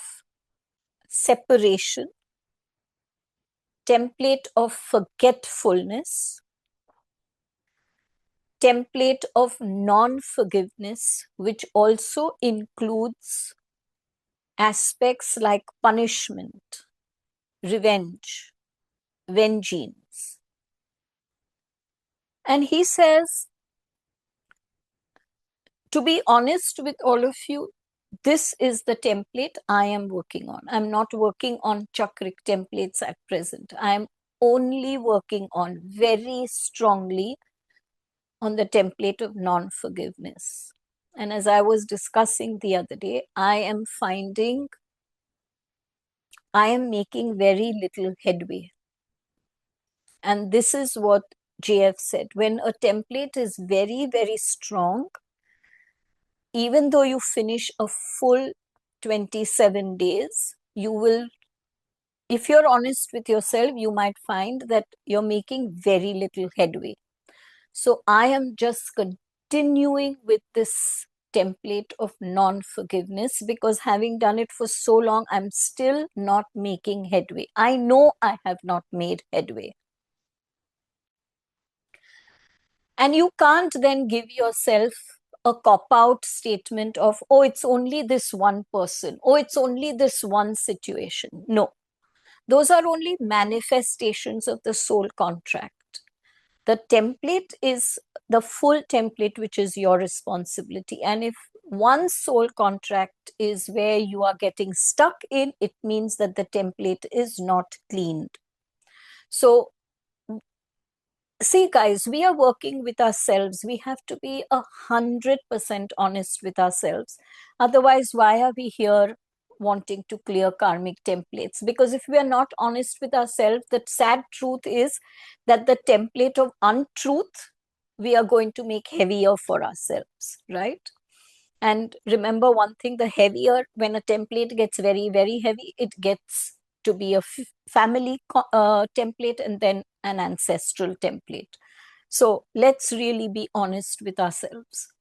separation, template of forgetfulness, template of non-forgiveness, which also includes aspects like punishment, revenge, vengeance. And he says, to be honest with all of you, this is the template I am working on. I'm not working on chakric templates at present. I'm only working on very strongly on the template of non-forgiveness. And as I was discussing the other day, I am finding I am making very little headway. And this is what JF said. When a template is very, very strong, even though you finish a full 27 days, you will, if you're honest with yourself, you might find that you're making very little headway. So I am just continuing with this template of non-forgiveness, because having done it for so long, I'm still not making headway. I know I have not made headway. And you can't then give yourself a cop-out statement of, oh, it's only this one person. Oh, it's only this one situation. No, those are only manifestations of the soul contract. The template is the full template, which is your responsibility. And if one soul contract is where you are getting stuck in, it means that the template is not cleaned. So see, guys, we are working with ourselves. We have to be 100% honest with ourselves. Otherwise, why are we here wanting to clear karmic templates? Because if we are not honest with ourselves, the sad truth is that the template of untruth we are going to make heavier for ourselves, right? And remember one thing, the heavier, when a template gets very, very heavy, it gets to be a family template and then an ancestral template. So let's really be honest with ourselves.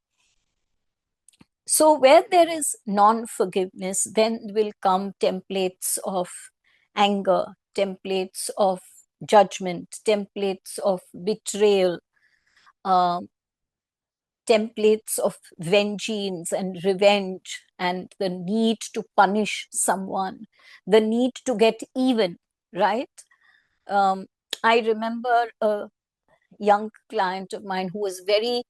So where there is non-forgiveness, then will come templates of anger, templates of judgment, templates of betrayal, templates of vengeance and revenge, and the need to punish someone, the need to get even, right? I remember a young client of mine who was very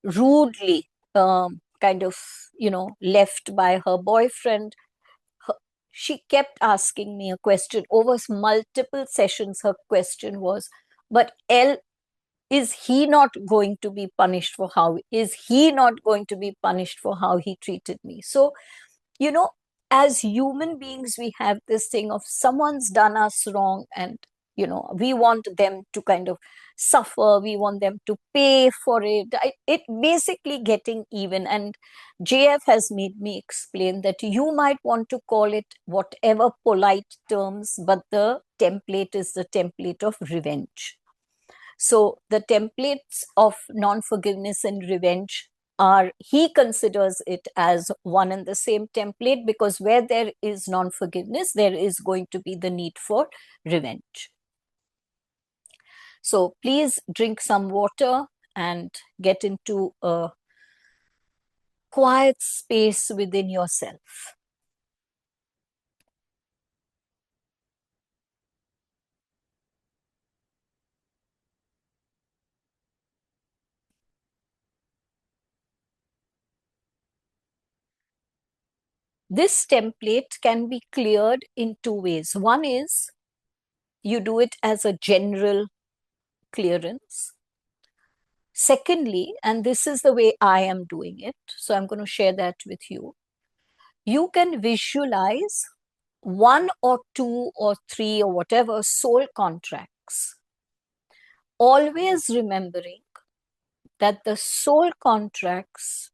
rudely kind of, left by her boyfriend. She kept asking me a question over multiple sessions. Her question was, but is he not going to be punished for is he not going to be punished for how he treated me? So, as human beings, we have this thing of someone's done us wrong, and we want them to kind of suffer, we want them to pay for it. It basically getting even. And JF has made me explain that you might want to call it whatever polite terms, but the template is the template of revenge. So the templates of non-forgiveness and revenge he considers it as one and the same template, because where there is non-forgiveness, there is going to be the need for revenge. So please drink some water and get into a quiet space within yourself. This template can be cleared in two ways. One is you do it as a general clearance. Secondly, and this is the way I am doing it, so I'm going to share that with you. You can visualize one or two or three or whatever soul contracts, always remembering that the soul contracts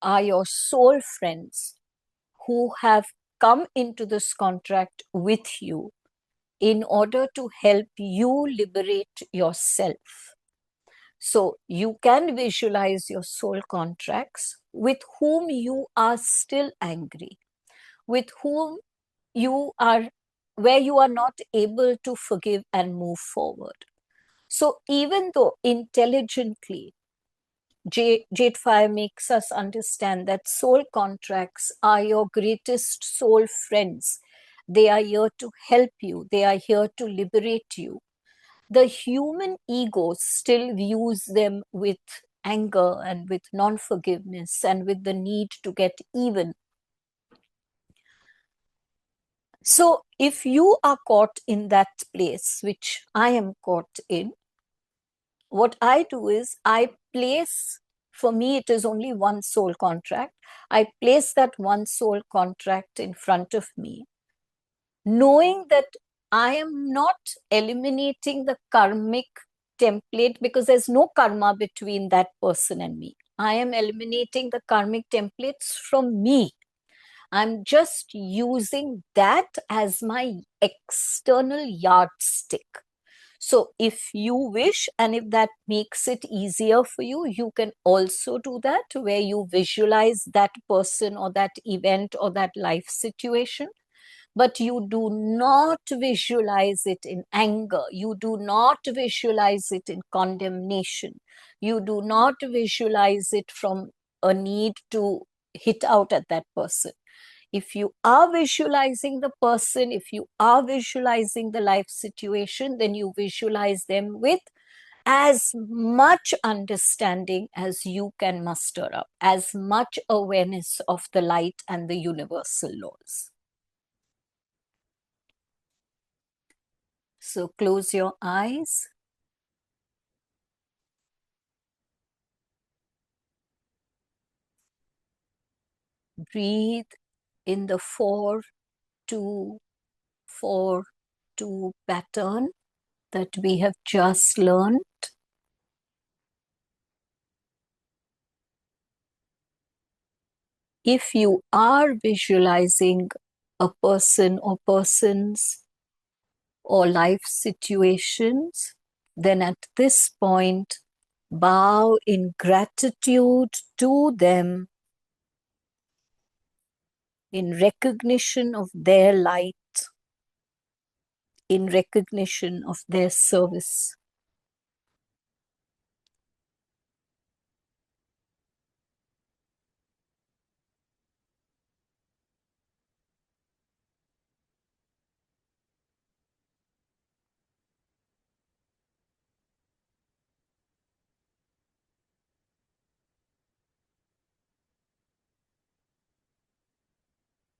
are your soul friends who have come into this contract with you in order to help you liberate yourself. So you can visualize your soul contracts with whom you are still angry, with whom where you are not able to forgive and move forward. So even though intelligently JadeFire makes us understand that soul contracts are your greatest soul friends. They are here to help you. They are here to liberate you. The human ego still views them with anger and with non-forgiveness and with the need to get even. So if you are caught in that place, which I am caught in, what I do is for me, it is only one soul contract. I place that one soul contract in front of me, knowing that I am not eliminating the karmic template, because there's no karma between that person and me. I am eliminating the karmic templates from me. I'm just using that as my external yardstick. So if you wish, and if that makes it easier for you, you can also do that, where you visualize that person or that event or that life situation. But you do not visualize it in anger. You do not visualize it in condemnation. You do not visualize it from a need to hit out at that person. If you are visualizing the person, if you are visualizing the life situation, then you visualize them with as much understanding as you can muster up, as much awareness of the light and the universal laws. So close your eyes. Breathe in the 4-2-4-2 pattern that we have just learned. If you are visualizing a person or persons or life situations, then at this point, bow in gratitude to them, in recognition of their light, in recognition of their service.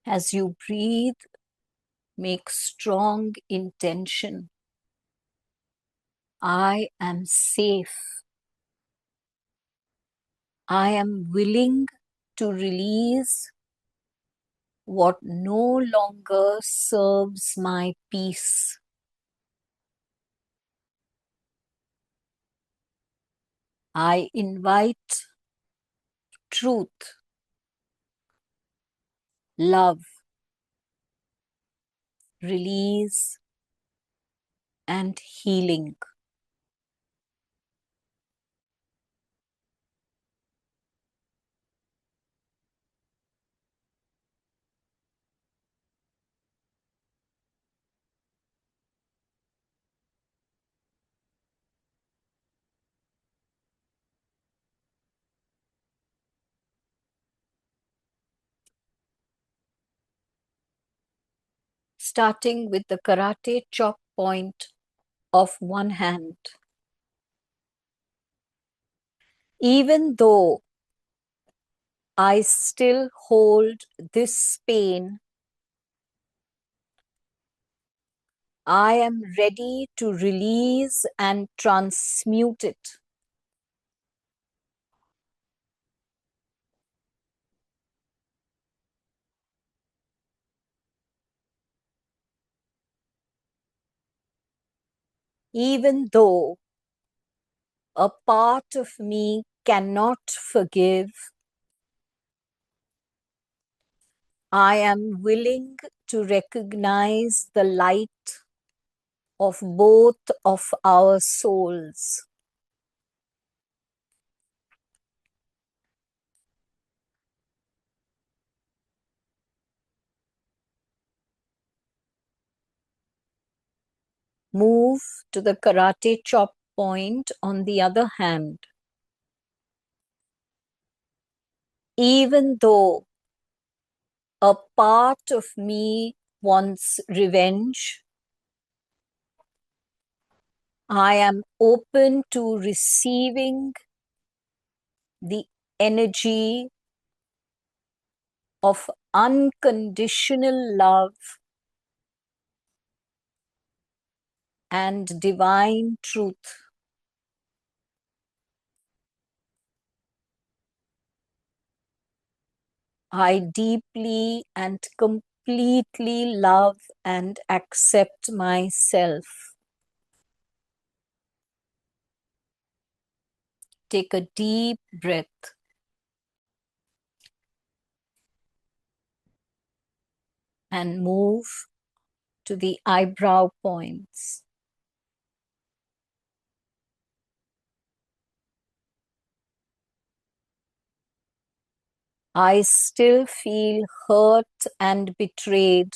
As you breathe, make strong intention. I am safe. I am willing to release what no longer serves my peace. I invite truth, love, release, and healing. Starting with the karate chop point of one hand. Even though I still hold this pain, I am ready to release and transmute it. Even though a part of me cannot forgive, I am willing to recognize the light of both of our souls. Move to the karate chop point on the other hand. Even though a part of me wants revenge, I am open to receiving the energy of unconditional love and divine truth. I deeply and completely love and accept myself. Take a deep breath. And move to the eyebrow points. I still feel hurt and betrayed.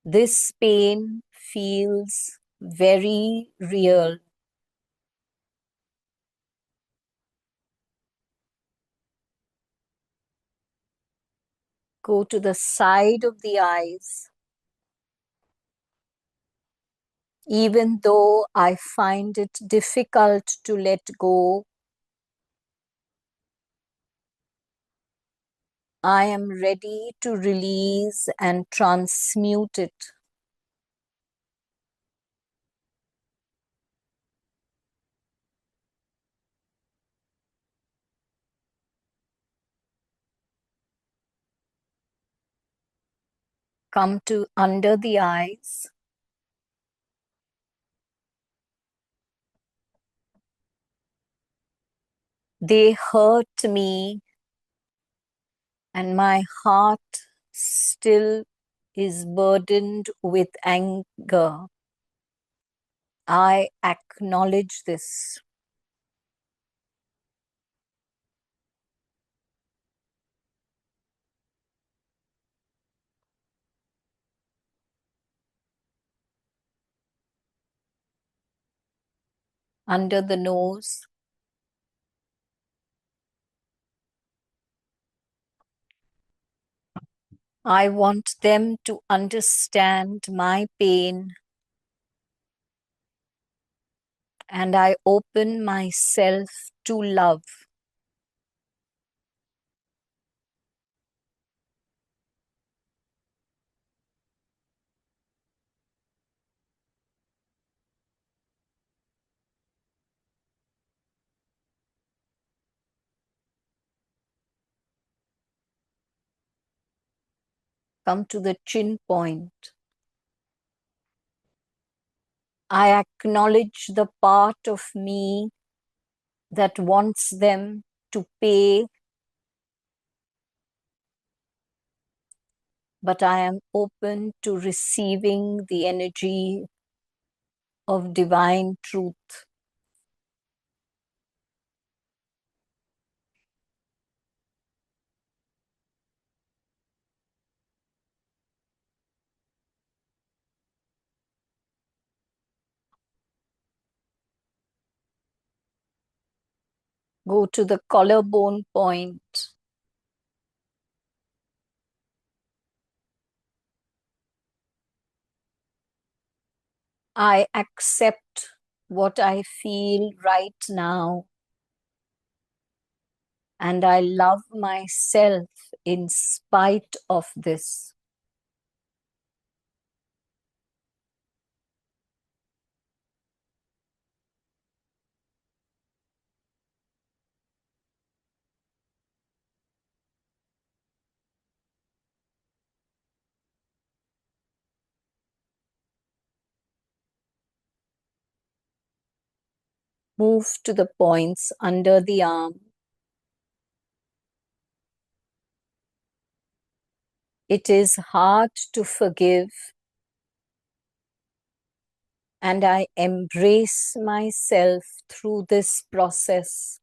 This pain feels very real. Go to the side of the eyes. Even though I find it difficult to let go, I am ready to release and transmute it. Come to under the eyes. They hurt me, and my heart still is burdened with anger. I acknowledge this. Under the nose, I want them to understand my pain, and I open myself to love. Come to the chin point. I acknowledge the part of me that wants them to pay, but I am open to receiving the energy of divine truth. Go to the collarbone point. I accept what I feel right now, and I love myself in spite of this. Move to the points under the arm. It is hard to forgive, and I embrace myself through this process.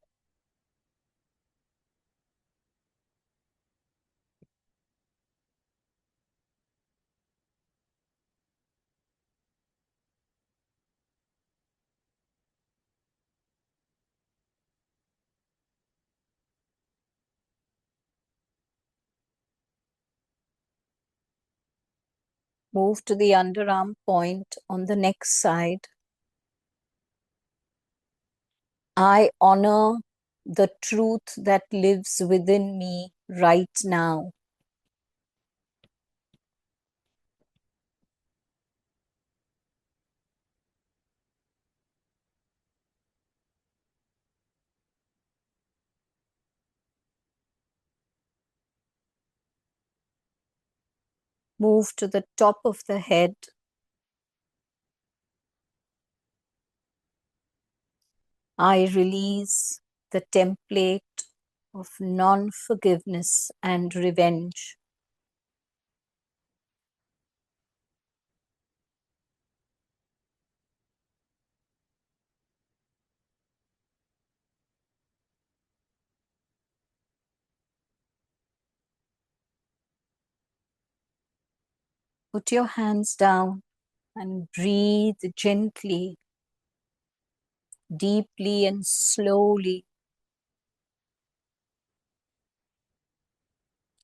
Move to the underarm point on the next side. I honor the truth that lives within me right now. Move to the top of the head. I release the template of non-forgiveness and revenge. Put your hands down and breathe gently, deeply and slowly.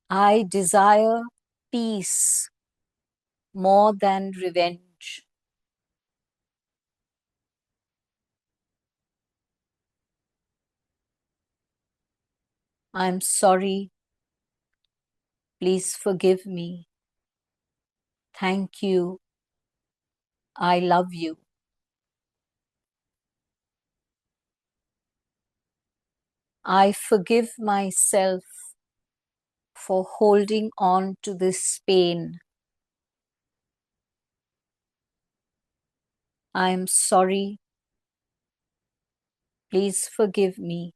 I desire peace more than revenge. I'm sorry. Please forgive me. Thank you. I love you. I forgive myself for holding on to this pain. I am sorry. Please forgive me.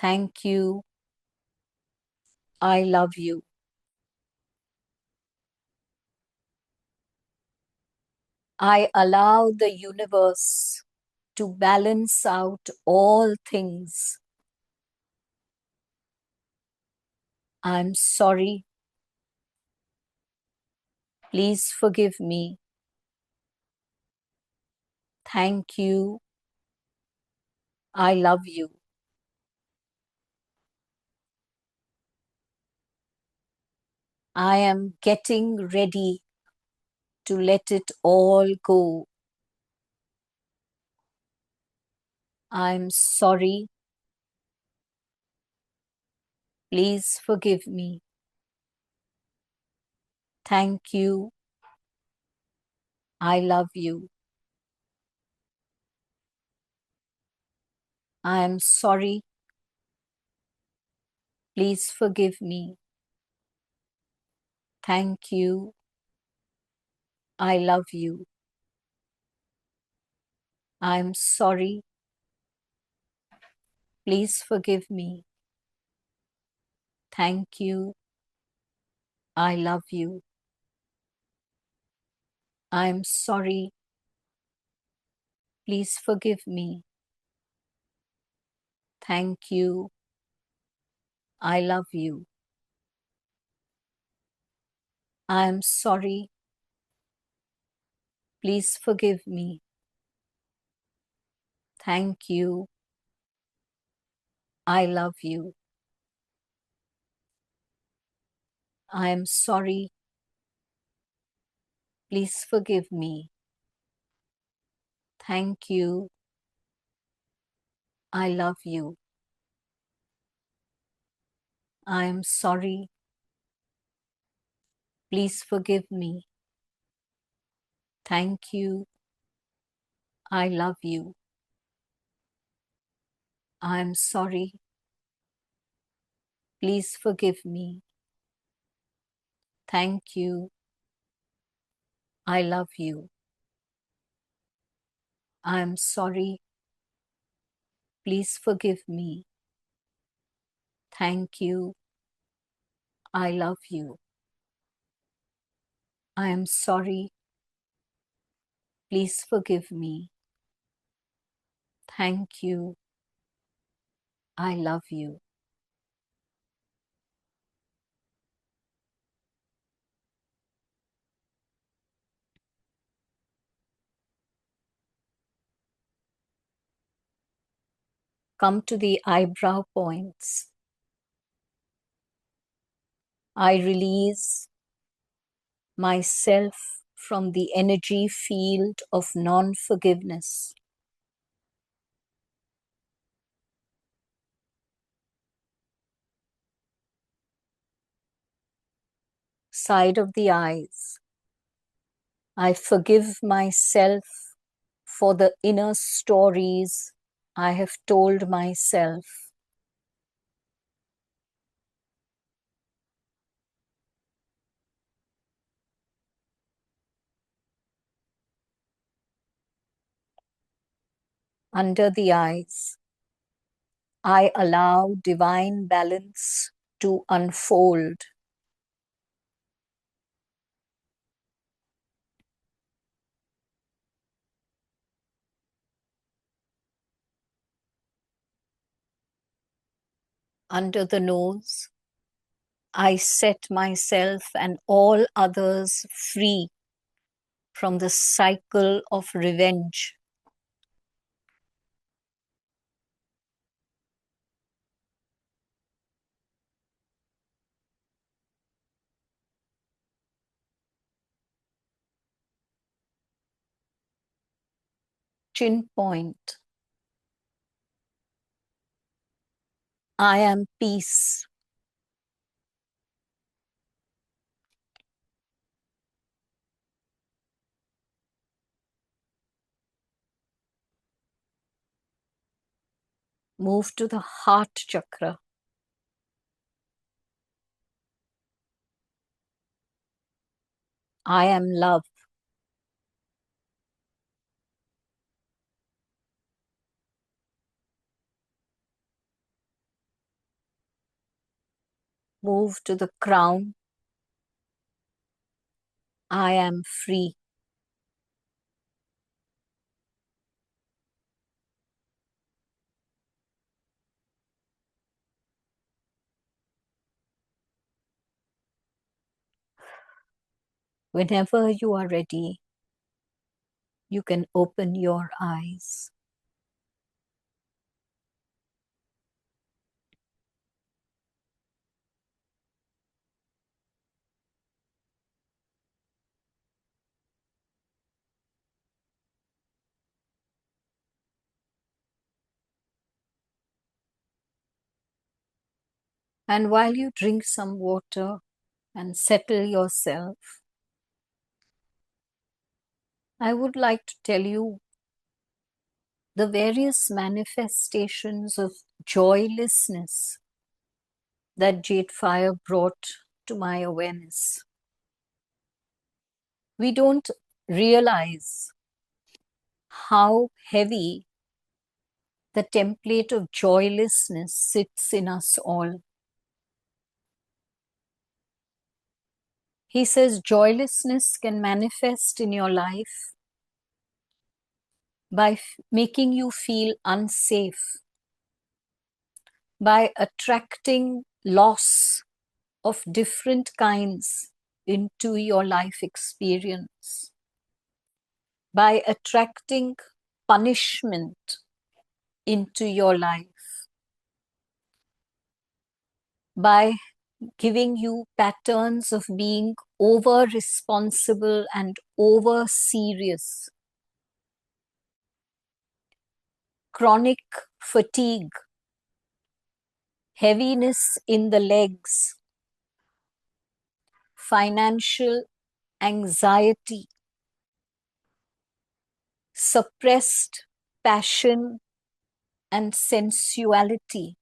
Thank you. I love you. I allow the universe to balance out all things. I'm sorry. Please forgive me. Thank you. I love you. I am getting ready to let it all go. I'm sorry. Please forgive me. Thank you. I love you. I'm sorry. Please forgive me. Thank you. I love you. I'm sorry. Please forgive me. Thank you. I love you. I'm sorry. Please forgive me. Thank you. I love you. I'm sorry. Please forgive me. Thank you. I love you. I'm sorry. Please forgive me. Thank you. I love you. I'm sorry. Please forgive me. Thank you. I love you. I'm sorry. Please forgive me. Thank you. I love you. I'm sorry. Please forgive me. Thank you. I love you. I am sorry. Please forgive me. Thank you. I love you. Come to the eyebrow points. I release myself from the energy field of non-forgiveness. Side of the eyes. I forgive myself for the inner stories I have told myself. Under the eyes. I allow divine balance to unfold. Under the nose, I set myself and all others free from the cycle of revenge. Chin point. I am peace. Move to the heart chakra. I am love. Move to the crown. I am free. Whenever you are ready, you can open your eyes. And while you drink some water and settle yourself, I would like to tell you the various manifestations of joylessness that JadeFire brought to my awareness. We don't realize how heavy the template of joylessness sits in us all. He says joylessness can manifest in your life by making you feel unsafe, by attracting loss of different kinds into your life experience, by attracting punishment into your life, by giving you patterns of being over responsible and over serious, chronic fatigue, heaviness in the legs, financial anxiety, suppressed passion and sensuality,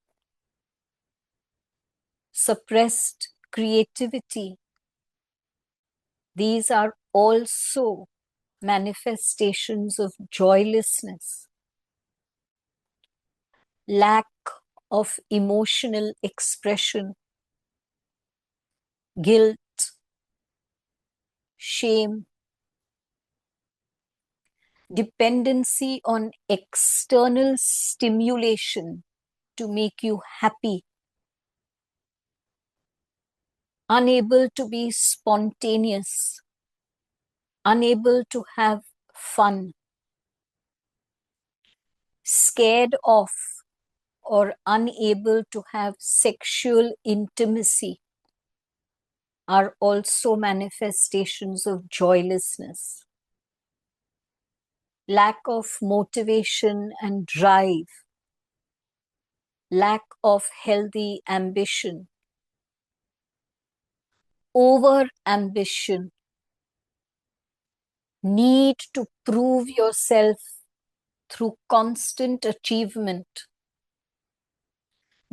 suppressed creativity. These are also manifestations of joylessness, lack of emotional expression, guilt, shame, dependency on external stimulation to make you happy, unable to be spontaneous, unable to have fun, scared of or unable to have sexual intimacy are also manifestations of joylessness. Lack of motivation and drive, lack of healthy ambition, over ambition, need to prove yourself through constant achievement,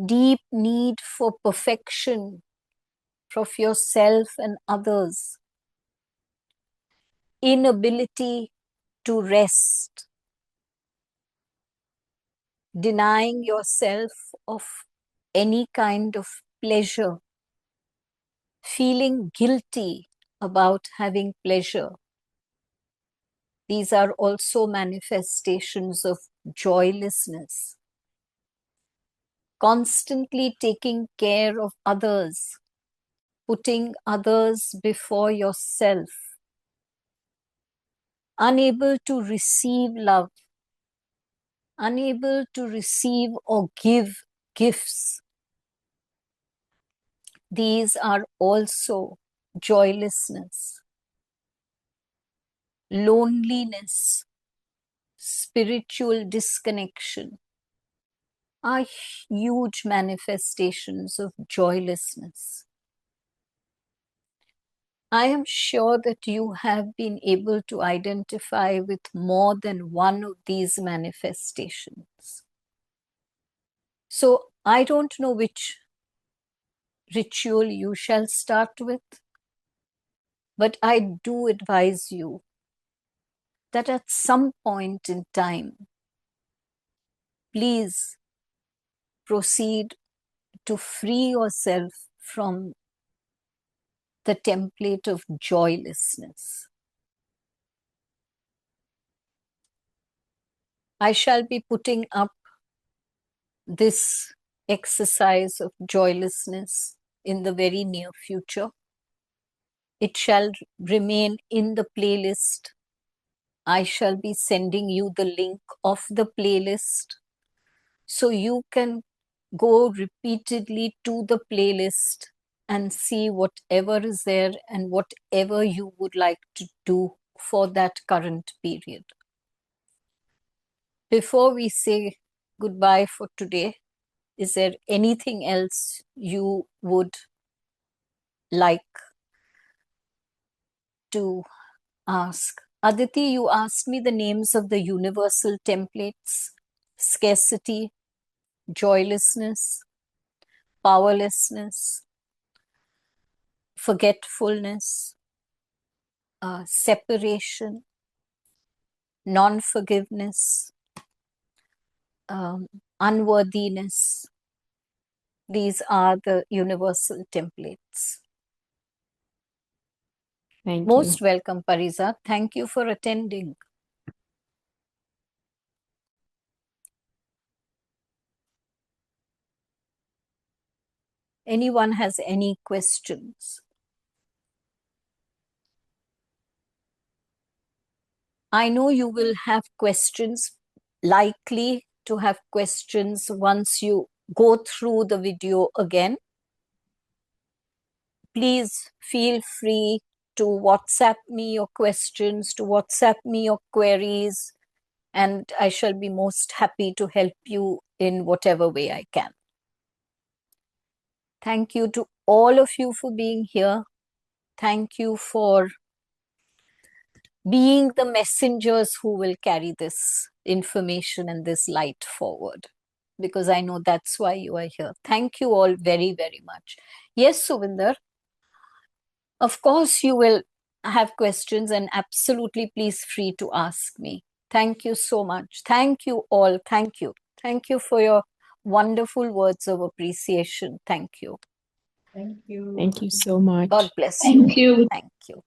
deep need for perfection of yourself and others, inability to rest, denying yourself of any kind of pleasure, feeling guilty about having pleasure. These are also manifestations of joylessness. Constantly taking care of others, putting others before yourself, unable to receive love, unable to receive or give gifts. These are also joylessness. Loneliness, spiritual disconnection are huge manifestations of joylessness. I am sure that you have been able to identify with more than one of these manifestations. So I don't know which ritual you shall start with, but I do advise you that at some point in time, please proceed to free yourself from the template of joylessness. I shall be putting up this exercise of joylessness in the very near future. It shall remain in the playlist. I shall be sending you the link of the playlist so you can go repeatedly to the playlist and see whatever is there and whatever you would like to do for that current period. Before we say goodbye for today, is there anything else you would like to ask? Aditi, you asked me the names of the universal templates: scarcity, joylessness, powerlessness, forgetfulness, separation, non-forgiveness, unworthiness. These are the universal templates. Thank Most you. welcome, Pariza. Thank you for attending. Anyone has any questions? I know you will have questions, likely to have questions once you go through the video again. Please feel free to WhatsApp me your questions, to WhatsApp me your queries, and I shall be most happy to help you in whatever way I can. Thank you to all of you for being here. Thank you for being the messengers who will carry this information and this light forward, because I know that's why you are here. Thank you all very, very much. Yes, Suvinder, of course you will have questions, and absolutely please free to ask me. Thank you so much. Thank you all. Thank you. Thank you for your wonderful words of appreciation. Thank you. Thank you. Thank you so much. God bless you. Thank you.